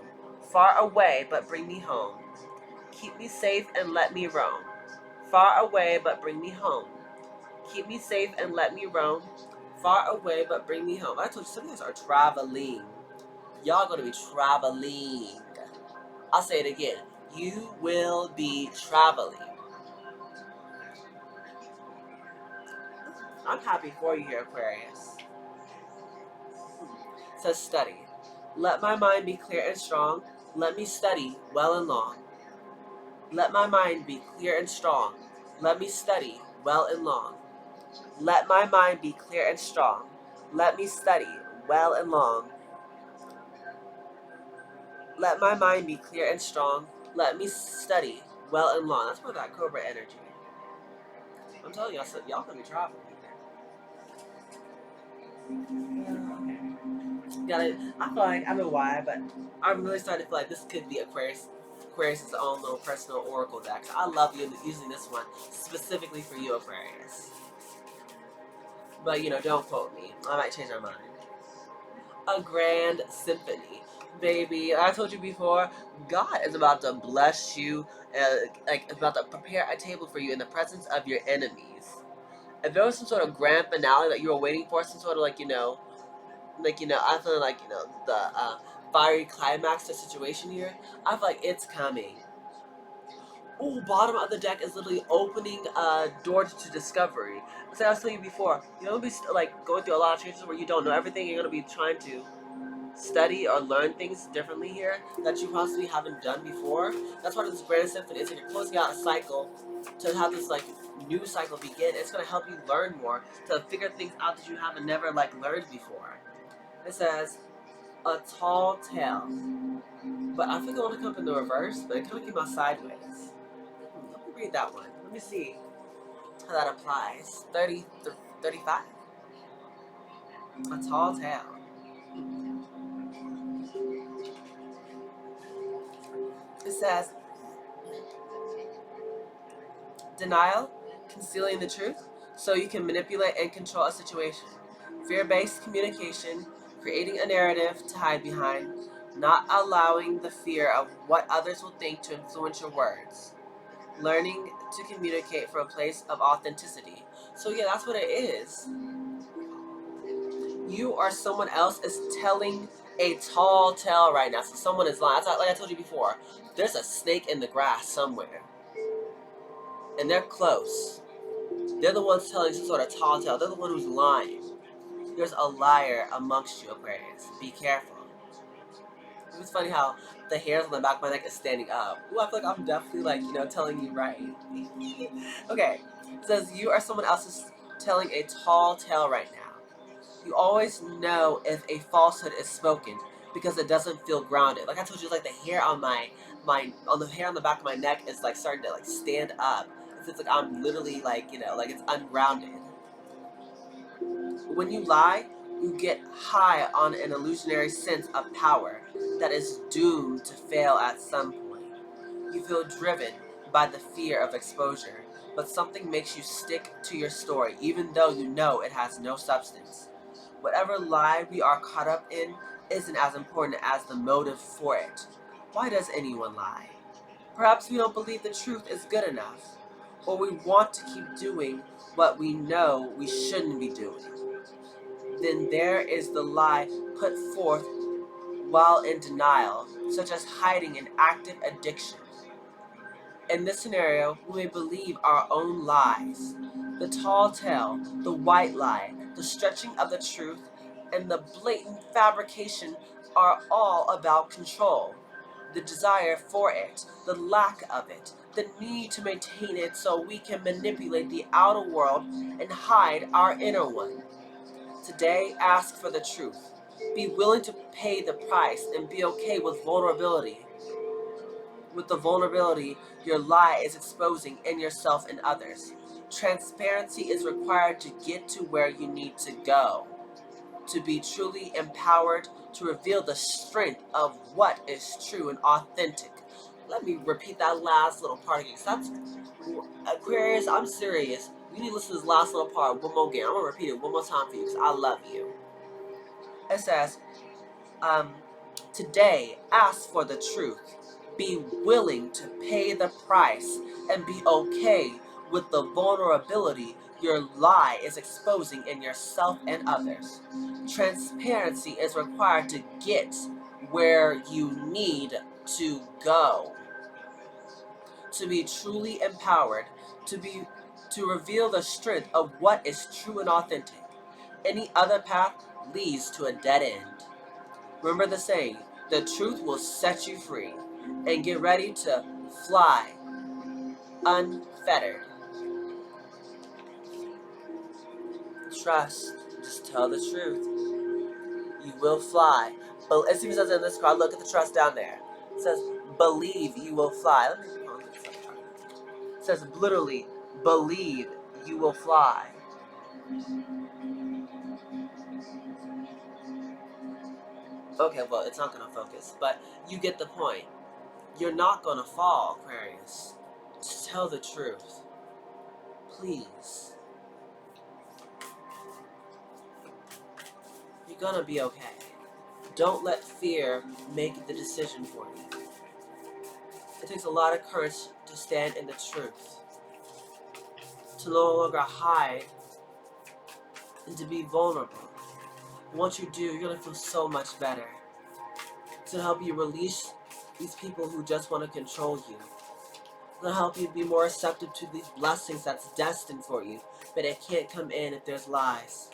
Far away, but bring me home. Keep me safe and let me roam. Far away, but bring me home. Keep me safe and let me roam. Far away, but bring me home. I told you, some of us are traveling. Y'all are going to be traveling. I'll say it again. You will be traveling. I'm happy for you here, Aquarius. It says study. Let my mind be clear and strong. Let me study well and long. Let my mind be clear and strong. Let me study well and long. Let my mind be clear and strong. Let me study well and long. Let my mind be clear and strong. Let me study well and long. That's more that Cobra energy. I'm telling y'all, y'all gonna be traveling. I feel like, I don't know why, but I'm really starting to feel like this could be Aquarius' own little personal oracle deck. I love using this one specifically for you, Aquarius. But, don't quote me. I might change my mind. A grand symphony. Baby, I told you before, God is about to bless you, about to prepare a table for you in the presence of your enemies. If there was some sort of grand finale that you were waiting for, some sort of I feel like, the fiery climax to situation here, I feel like it's coming. Oh, bottom of the deck is literally opening doors to discovery. So I was telling you before, you'll be going through a lot of changes where you don't know everything. You're gonna be trying to study or learn things differently here that you possibly haven't done before. That's why this grand symphony is you're closing out a cycle to have this new cycle begin. It's gonna help you learn more to figure things out that you haven't never learned before. It says a tall tale, but I think I want to come up in the reverse, but it kind of came out sideways. Let me read that one. Let me see how that applies. 35. A tall tale. It says, denial, concealing the truth, so you can manipulate and control a situation. Fear-based communication, creating a narrative to hide behind, not allowing the fear of what others will think to influence your words. Learning to communicate from a place of authenticity. So yeah, that's what it is. You or someone else is telling a tall tale right now. So someone is lying. Like I told you before, there's a snake in the grass somewhere. And they're close. They're the ones telling some sort of tall tale. They're the one who's lying. There's a liar amongst you, Aquarius. Be careful. It's funny how the hairs on the back of my neck is standing up. Ooh, I feel like I'm definitely like, telling you right. Okay. It says you or someone else is telling a tall tale right now. You always know if a falsehood is spoken because it doesn't feel grounded. Like I told you, like the hair on on the hair on the back of my neck is like starting to like stand up. It feels like I'm literally like, like it's ungrounded. When you lie, you get high on an illusionary sense of power that is doomed to fail at some point. You feel driven by the fear of exposure, but something makes you stick to your story even though you know it has no substance. Whatever lie we are caught up in isn't as important as the motive for it. Why does anyone lie? Perhaps we don't believe the truth is good enough, or we want to keep doing what we know we shouldn't be doing. Then there is the lie put forth while in denial, such as hiding an active addiction. In this scenario, we may believe our own lies. The tall tale, the white lie, the stretching of the truth, and the blatant fabrication are all about control. The desire for it, the lack of it, the need to maintain it so we can manipulate the outer world and hide our inner one. Today, ask for the truth. Be willing to pay the price and be okay with vulnerability. With the vulnerability your lie is exposing in yourself and others. Transparency is required to get to where you need to go. To be truly empowered, to reveal the strength of what is true and authentic. Let me repeat that last little part again. That's Aquarius, I'm serious. You need to listen to this last little part one more again. I'm gonna repeat it one more time for you because I love you. It says, um, today, ask for the truth. Be willing to pay the price and be okay with the vulnerability your lie is exposing in yourself and others. Transparency is required to get where you need to go. To be truly empowered, to reveal the strength of what is true and authentic. Any other path leads to a dead end. Remember the saying, the truth will set you free, and get ready to fly unfettered. Trust, just tell the truth. You will fly. But as soon as it says in this card, look at the trust down there. It says, believe you will fly. Let me It says literally, believe you will fly. Okay, well, it's not going to focus, but you get the point. You're not going to fall, Aquarius. Just tell the truth. Please. You're going to be okay. Don't let fear make the decision for you. It takes a lot of courage to stand in the truth. To no longer hide and to be vulnerable. Once you do, you're going to feel so much better. To help you release these people who just want to control you. It'll help you be more receptive to these blessings that's destined for you, but it can't come in if there's lies.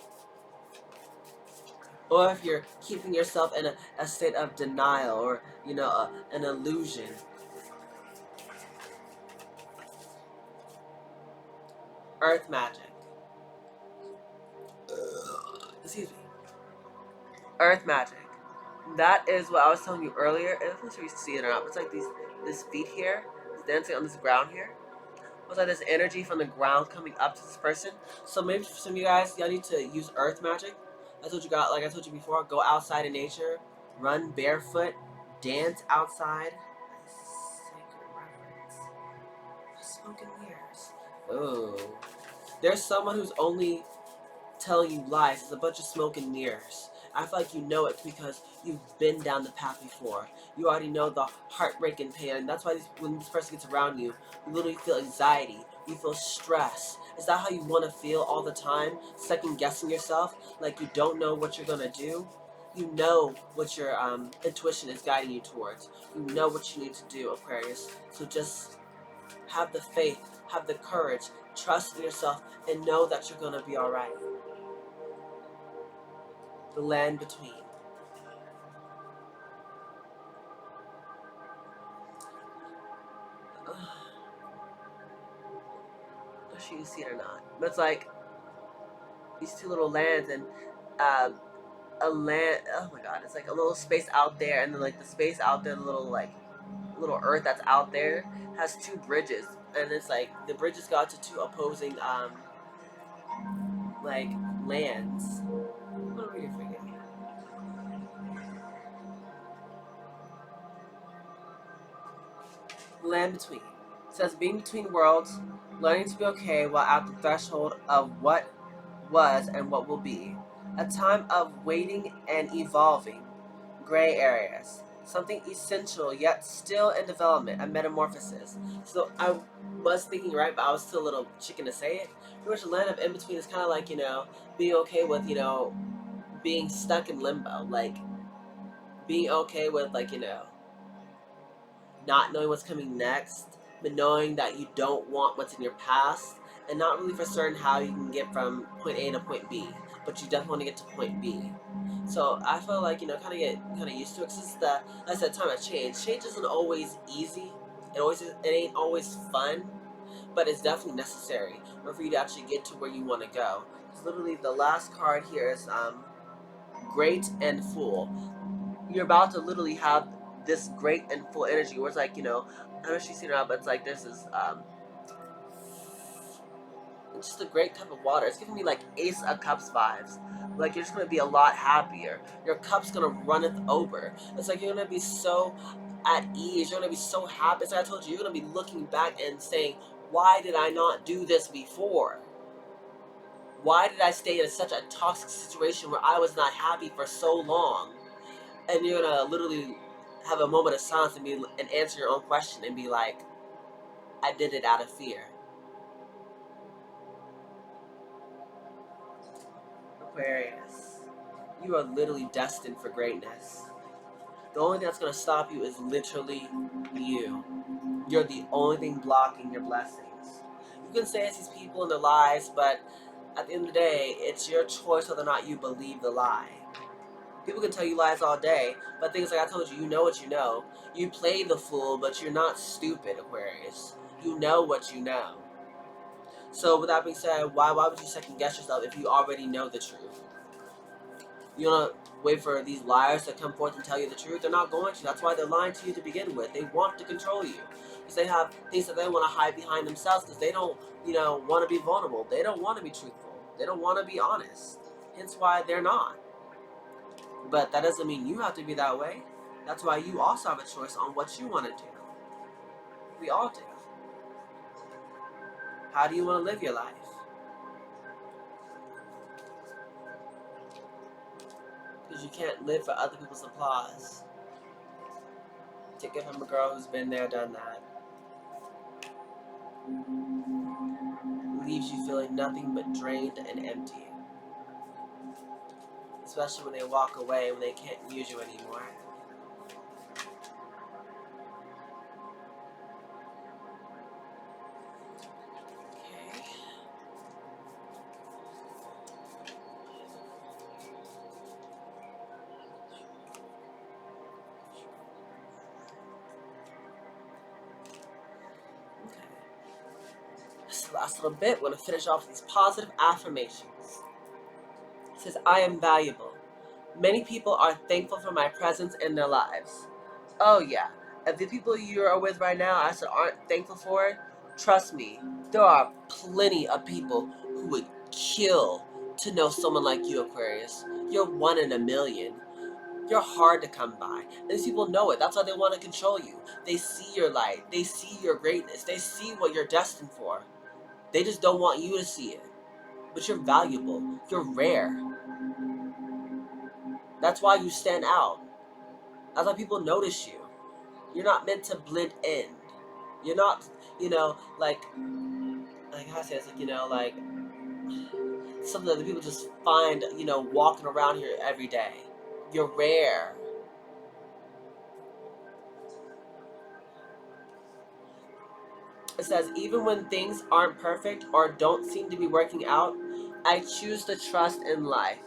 Or if you're keeping yourself in a state of denial or, an illusion. Earth magic. Excuse me. Earth magic. That is what I was telling you earlier. I'm not sure you see it or not. It's like this feet here, it's dancing on this ground here. It's like this energy from the ground coming up to this person. So maybe for some of you guys, y'all need to use earth magic. I told you, God, like I told you before, go outside in nature, run barefoot, dance outside. Sacred reverence. Smoke and mirrors. Oh, there's someone who's only telling you lies. It's a bunch of smoke and mirrors. I feel like you know it because you've been down the path before. You already know the heartbreak and pain. And that's why when this person gets around you, you literally feel anxiety. You feel stress. Is that how you want to feel all the time? Second guessing yourself, like you don't know what you're gonna do. You know what your intuition is guiding you towards. You know what you need to do, Aquarius. So just have the faith, have the courage, trust in yourself, and know that you're gonna be alright. The land between. I'm not sure you see it or not, but it's like these two little lands and um, a land. Oh my God, it's like a little space out there, and then like the space out there, the little earth that's out there has two bridges, and it's like the bridges got to two opposing like lands. I'm gonna read it for you. Land between. It says being between worlds, learning to be okay while at the threshold of what was and what will be. A time of waiting and evolving. Gray areas. Something essential yet still in development, a metamorphosis. So I was thinking right, but I was still a little chicken to say it. Pretty much the land of in between is kind of like, being okay with, being stuck in limbo. Like, being okay with, like, not knowing what's coming next, but knowing that you don't want what's in your past, and not really for certain how you can get from point A to point B, but you definitely want to get to point B. So I feel like kind of used to it. Cause it's the like I said, time of change. Change isn't always easy. It ain't always fun, but it's definitely necessary for you to actually get to where you want to go. Because literally the last card here is great and full. You're about to literally have this great and full energy where it's like, I don't know if she's seen it out, but it's like there's this it's just a great cup of water. It's giving me like Ace of Cups vibes. Like you're just gonna be a lot happier. Your cup's gonna runneth over. It's like you're gonna be so at ease. You're gonna be so happy. So I told you, you're gonna be looking back and saying, why did I not do this before? Why did I stay in such a toxic situation where I was not happy for so long? And you're gonna literally have a moment of silence and answer your own question and be like, I did it out of fear. Aquarius, you are literally destined for greatness. The only thing that's gonna stop you is literally you. You're the only thing blocking your blessings. You can say it's these people and their lies, but at the end of the day, it's your choice whether or not you believe the lie. People can tell you lies all day, but things like I told you, you know what you know. You play the fool, but you're not stupid, Aquarius. You know what you know. So with that being said, why would you second guess yourself if you already know the truth? You wanna wait for these liars to come forth and tell you the truth? They're not going to. That's why they're lying to you to begin with. They want to control you. Because they have things that they want to hide behind themselves because they don't, want to be vulnerable. They don't want to be truthful. They don't want to be honest. Hence why they're not. But that doesn't mean you have to be that way. That's why you also have a choice on what you want to do. We all do. How do you want to live your life? Because you can't live for other people's applause. Take it from a girl who's been there, done that. Leaves you feeling nothing but drained and empty. Especially when they walk away, when they can't use you anymore. Okay. This is the last little bit. We're going to finish off these positive affirmations. It says, I am valuable. Many people are thankful for my presence in their lives. Oh, yeah. If the people you are with right now aren't thankful for it, trust me, there are plenty of people who would kill to know someone like you, Aquarius. You're one in a million. You're hard to come by. And these people know it. That's why they want to control you. They see your light. They see your greatness. They see what you're destined for. They just don't want you to see it. But you're valuable. You're rare. That's why you stand out. That's why people notice you. You're not meant to blend in. You're not, like how I say it's like, something that the people just find, walking around here every day. You're rare. It says, even when things aren't perfect or don't seem to be working out, I choose to trust in life.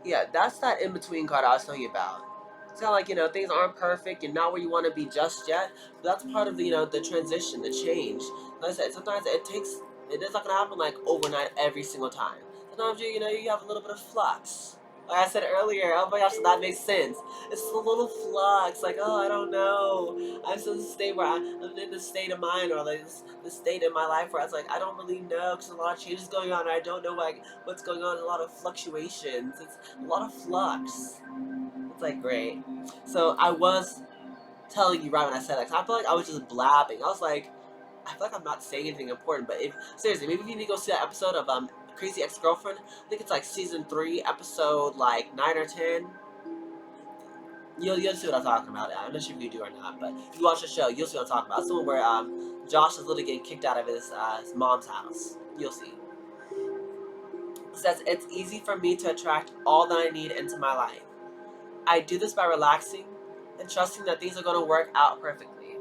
Yeah, that's that in-between card I was telling you about. It's kind of like, things aren't perfect. You're not where you want to be just yet. But that's part of, the transition, the change. Like I said, sometimes it is not going to happen like overnight every single time. Sometimes, you have a little bit of flux. Like I said earlier, oh my gosh, that makes sense. It's a little flux, like, oh, I don't know. I'm still in the state where I'm in the state of mind, or like the state in my life where I was like, I don't really know, because a lot of changes going on, and I don't know like what's going on, a lot of fluctuations. It's a lot of flux. It's like great. So I was telling you right when I said that, 'cause I feel like I was just blabbing. I was like, I feel like I'm not saying anything important, but if seriously, maybe if you need to go see that episode of Crazy Ex-Girlfriend, I think it's like season 3, episode like 9 or 10. You'll see what I'm talking about. I'm not sure if you do or not, but if you watch the show, you'll see what I'm talking about. It's the one where Josh is literally getting kicked out of his mom's house. You'll see. It says, it's easy for me to attract all that I need into my life. I do this by relaxing and trusting that things are going to work out perfectly.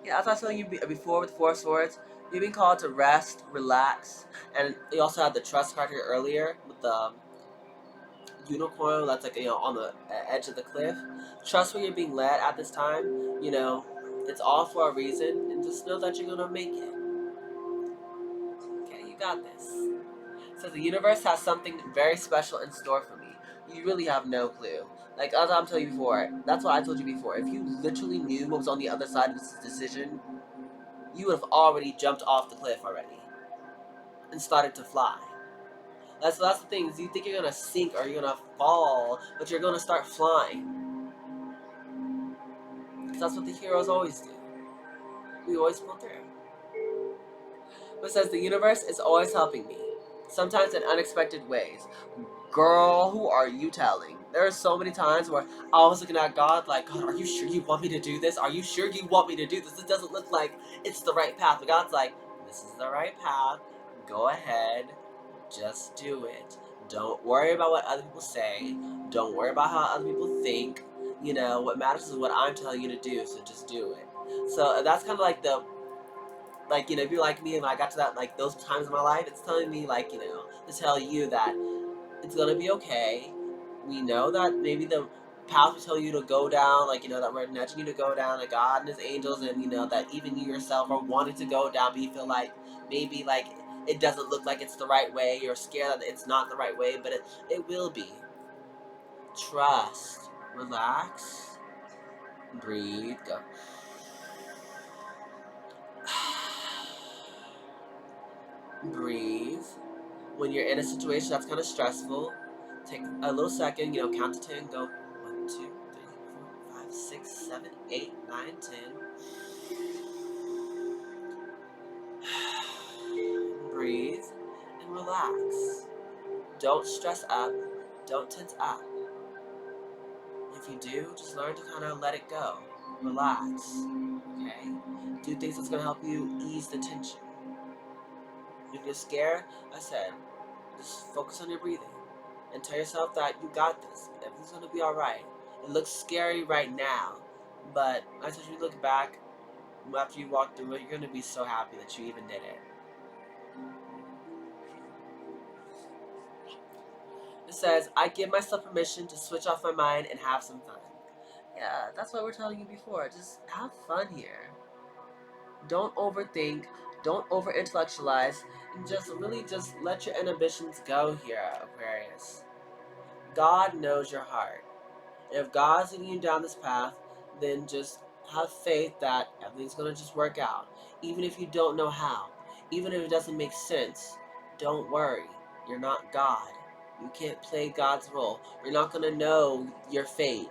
Yeah, as I was telling you before with Four Swords, you've been called to rest, relax, and you also had the trust card here earlier with the unicorn that's like, on the edge of the cliff. Trust where you're being led at this time. It's all for a reason, and just know that you're going to make it. Okay, you got this. So the universe has something very special in store for me. You really have no clue. Like, as I'm telling you before, that's what I told you before. If you literally knew what was on the other side of this decision, you would have already jumped off the cliff already and started to fly. That's the thing, is you think you're gonna sink or you're gonna fall, but you're gonna start flying. Because that's what the heroes always do. We always pull through. But it says the universe is always helping me, sometimes in unexpected ways. Girl, who are you telling? There are so many times where I was looking at God like, God, are you sure you want me to do this? Are you sure you want me to do this? This doesn't look like it's the right path. But God's like, this is the right path. Go ahead. Just do it. Don't worry about what other people say. Don't worry about how other people think. What matters is what I'm telling you to do, so just do it. So that's kind of like if you're like me and I got to that, like, those times in my life, it's telling me, like, to tell you that it's gonna be okay. We know that maybe the path we tell you to go down, like, that we're nudging you to go down, like God and his angels, and, that even you yourself are wanting to go down, but you feel like maybe, like, it doesn't look like it's the right way. You're scared that it's not the right way, but it will be. Trust. Relax. Breathe. Go. Breathe. When you're in a situation that's kind of stressful, take a little second, count to 10, go 1, 2, 3, 4, 5, 6, 7, 8, 9, 10. Breathe and relax. Don't stress up. Don't tense up. If you do, just learn to kind of let it go. Relax. Okay? Do things that's going to help you ease the tension. If you're scared, I said, just focus on your breathing and tell yourself that you got this. Everything's going to be alright. It looks scary right now, but as you look back, after you walk through it, you're going to be so happy that you even did it. It says, I give myself permission to switch off my mind and have some fun. Yeah, that's what we're telling you before. Just have fun here. Don't overthink. Don't over-intellectualize. And just really just let your inhibitions go here, Aquarius. God knows your heart. And if God's leading you down this path, then just have faith that everything's going to just work out. Even if you don't know how. Even if it doesn't make sense. don't worry. You're not God. You can't play God's role. You're not going to know your fate.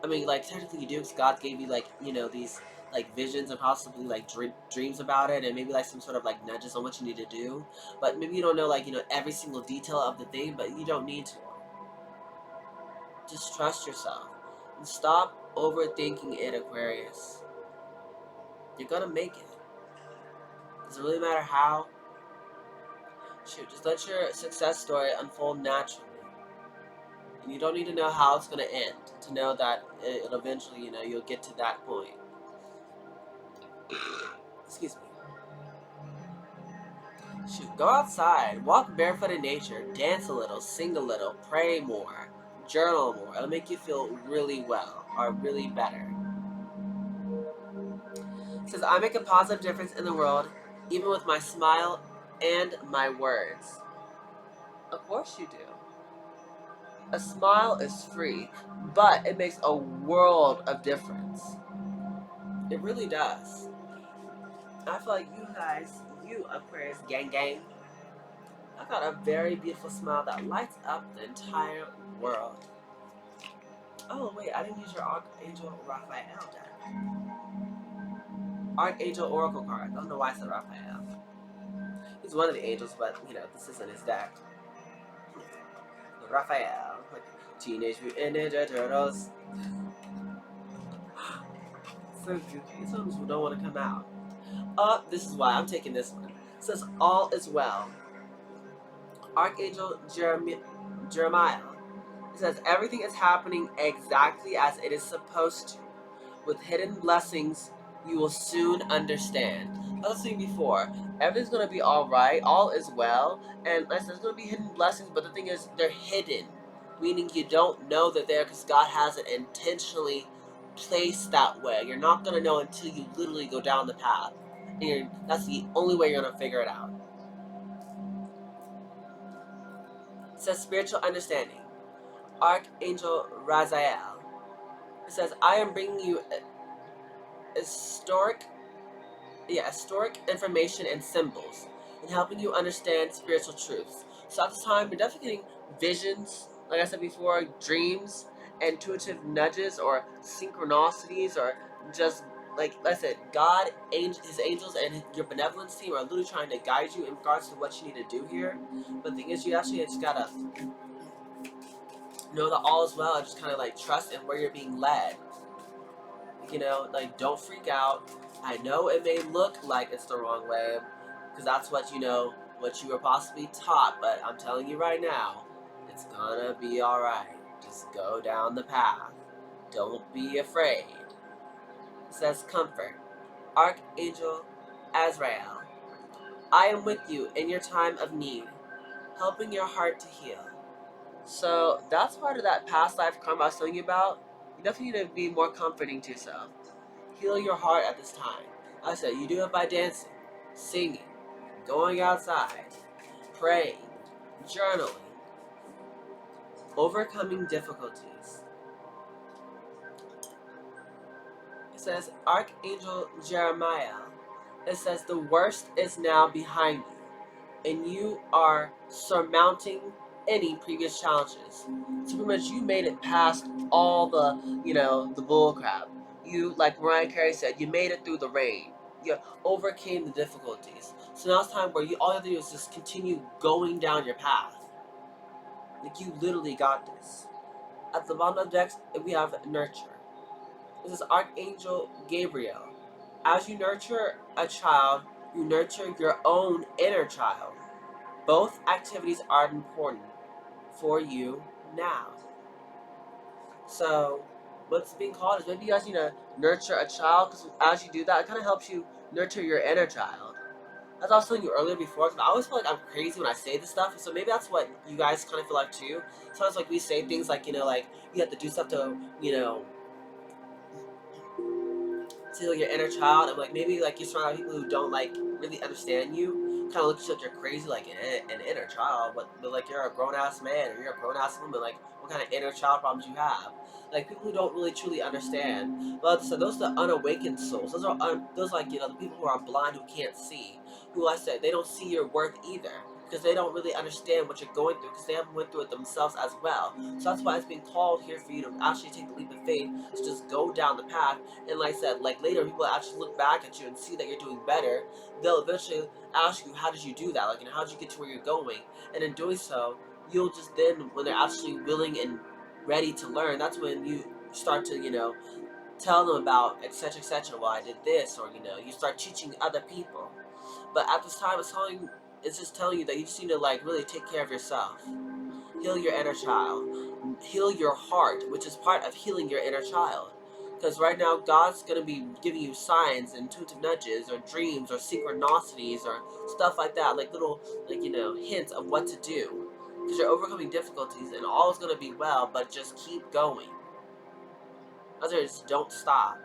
I mean, like, technically you do, because God gave you, like, you know, these, like, visions and possibly, like, dreams about it, and maybe, like, some sort of, like, nudges on what you need to do. But maybe you don't know, like, you know, every single detail of the thing, but you don't need to. Just trust yourself. And stop overthinking it, Aquarius. You're gonna make it. Does it really matter how? Shoot, just let your success story unfold naturally. And you don't need to know how it's gonna end to know that it'll eventually, you know, you'll get to that point. Excuse me. Shoot, go outside, walk barefoot in nature, dance a little, sing a little, pray more, journal more. It'll make you feel really well or really better. It says, I make a positive difference in the world, even with my smile and my words. Of course you do. A smile is free, but it makes a world of difference. It really does. I feel like you guys, you Aquarius gang gang, I got a very beautiful smile that lights up the entire world. Oh wait, I didn't use your Archangel Raphael deck. Archangel Oracle card. I don't know why I said Raphael. He's one of the angels, but you know, this isn't his deck. Raphael, like Teenage Mutant Ninja Turtles. So goofy. Some people don't want to come out. This is why I'm taking this one. It says all is well. Archangel Jeremiah. It says everything is happening exactly as it is supposed to. With hidden blessings, you will soon understand. As I was saying before, everything's gonna be alright, all is well, and there's gonna be hidden blessings, but the thing is, they're hidden. Meaning you don't know that they're because God has it intentionally placed that way. You're not gonna know until you literally go down the path. And that's the only way you're gonna figure it out. It says spiritual understanding. Archangel Raziel. It says, I am bringing you historic information and symbols and helping you understand spiritual truths. So at this time, you're definitely getting visions, like I said before, dreams, intuitive nudges, or synchronicities, or just like I said, God, His angels, and your benevolence team are literally trying to guide you in regards to what you need to do here. But the thing is, you actually just gotta know that all is well and just kind of like trust in where you're being led. You know, like, don't freak out. I know it may look like it's the wrong way, because that's what, you know, what you were possibly taught, but I'm telling you right now, it's gonna be alright. Just go down the path. Don't be afraid. It says comfort. Archangel Azrael. I am with you in your time of need, helping your heart to heal. So that's part of that past life karma I was telling you about. You definitely need to be more comforting to yourself. Heal your heart at this time. Like I said, you do it by dancing, singing, going outside, praying, journaling, overcoming difficulties. It says, Archangel Jeremiah, it says, the worst is now behind you, and you are surmounting any previous challenges. So pretty much you made it past all the, you know, the bullcrap. You, like Mariah Carey said, you made it through the rain. You overcame the difficulties. So now it's time where all you have to do is just continue going down your path. Like, you literally got this. At the bottom of the deck, we have nurture. This is Archangel Gabriel. As you nurture a child, you nurture your own inner child. Both activities are important for you now. So, what's being called is maybe you guys need to nurture a child, because as you do that, it kind of helps you nurture your inner child. As I was telling you earlier before, I always feel like I'm crazy when I say this stuff, so maybe that's what you guys kind of feel like too. Sometimes, like, we say things like, you know, like, you have to do stuff to, you know, to like, your inner child, and like maybe like you're surrounded by people who don't like really understand you, kind of look at you like you're crazy, like an inner child, but like you're a grown ass man or you're a grown ass woman, like what kind of inner child problems you have? Like people who don't really truly understand. But so those are the unawakened souls. Those are those like, you know, the people who are blind, who can't see, who I said they don't see your worth either, because they don't really understand what you're going through, because they haven't went through it themselves as well. So that's why it's being called here for you to actually take the leap of faith, to just go down the path. And like I said, like later people actually look back at you and see that you're doing better. They'll eventually ask you, how did you do that? Like, how did you get to where you're going? And in doing so, you'll just then, when they're actually willing and ready to learn, that's when you start to, tell them about etc. Well, I did this, or you start teaching other people. But at this time, it's just telling you that you just need to like really take care of yourself, heal your inner child, heal your heart, which is part of healing your inner child. Because right now, God's going to be giving you signs and intuitive nudges, or dreams, or synchronicities, or stuff like that, like little, hints of what to do. Because you're overcoming difficulties, and all is going to be well, but just keep going. Others, don't stop.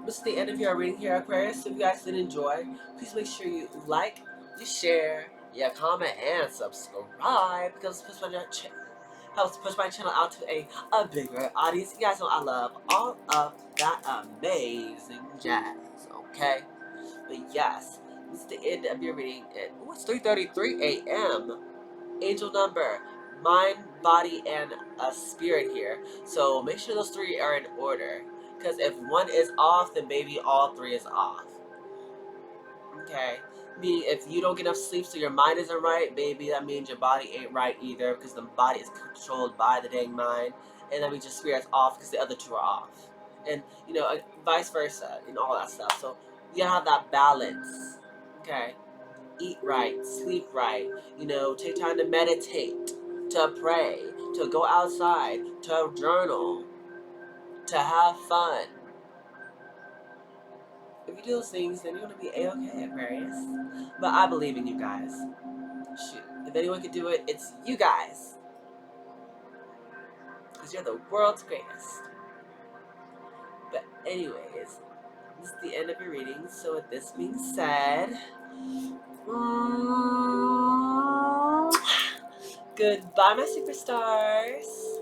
This is the end of your reading here, Aquarius. So if you guys did enjoy, please make sure you like, you share, you comment, and subscribe, because it helps push my channel out to a bigger audience. You guys know I love all of that amazing jazz, okay? But yes, this is the end of your reading. It's 3:33 a.m. Angel number, mind, body, and a spirit here. So make sure those three are in order. Because if one is off, then maybe all three is off. Okay? Meaning if you don't get enough sleep so your mind isn't right, maybe that means your body ain't right either, because the body is controlled by the dang mind. And that means your spirit's off because the other two are off. And, vice versa, and all that stuff. So you gotta have that balance. Okay? Eat right, sleep right, take time to meditate, to pray, to go outside, to journal, to have fun. If you do those things, then you're going to be A-okay, Aquarius. But I believe in you guys. Shoot, if anyone could do it, it's you guys. Because you're the world's greatest. But anyways, this is the end of your reading. So with this being said, goodbye, my superstars.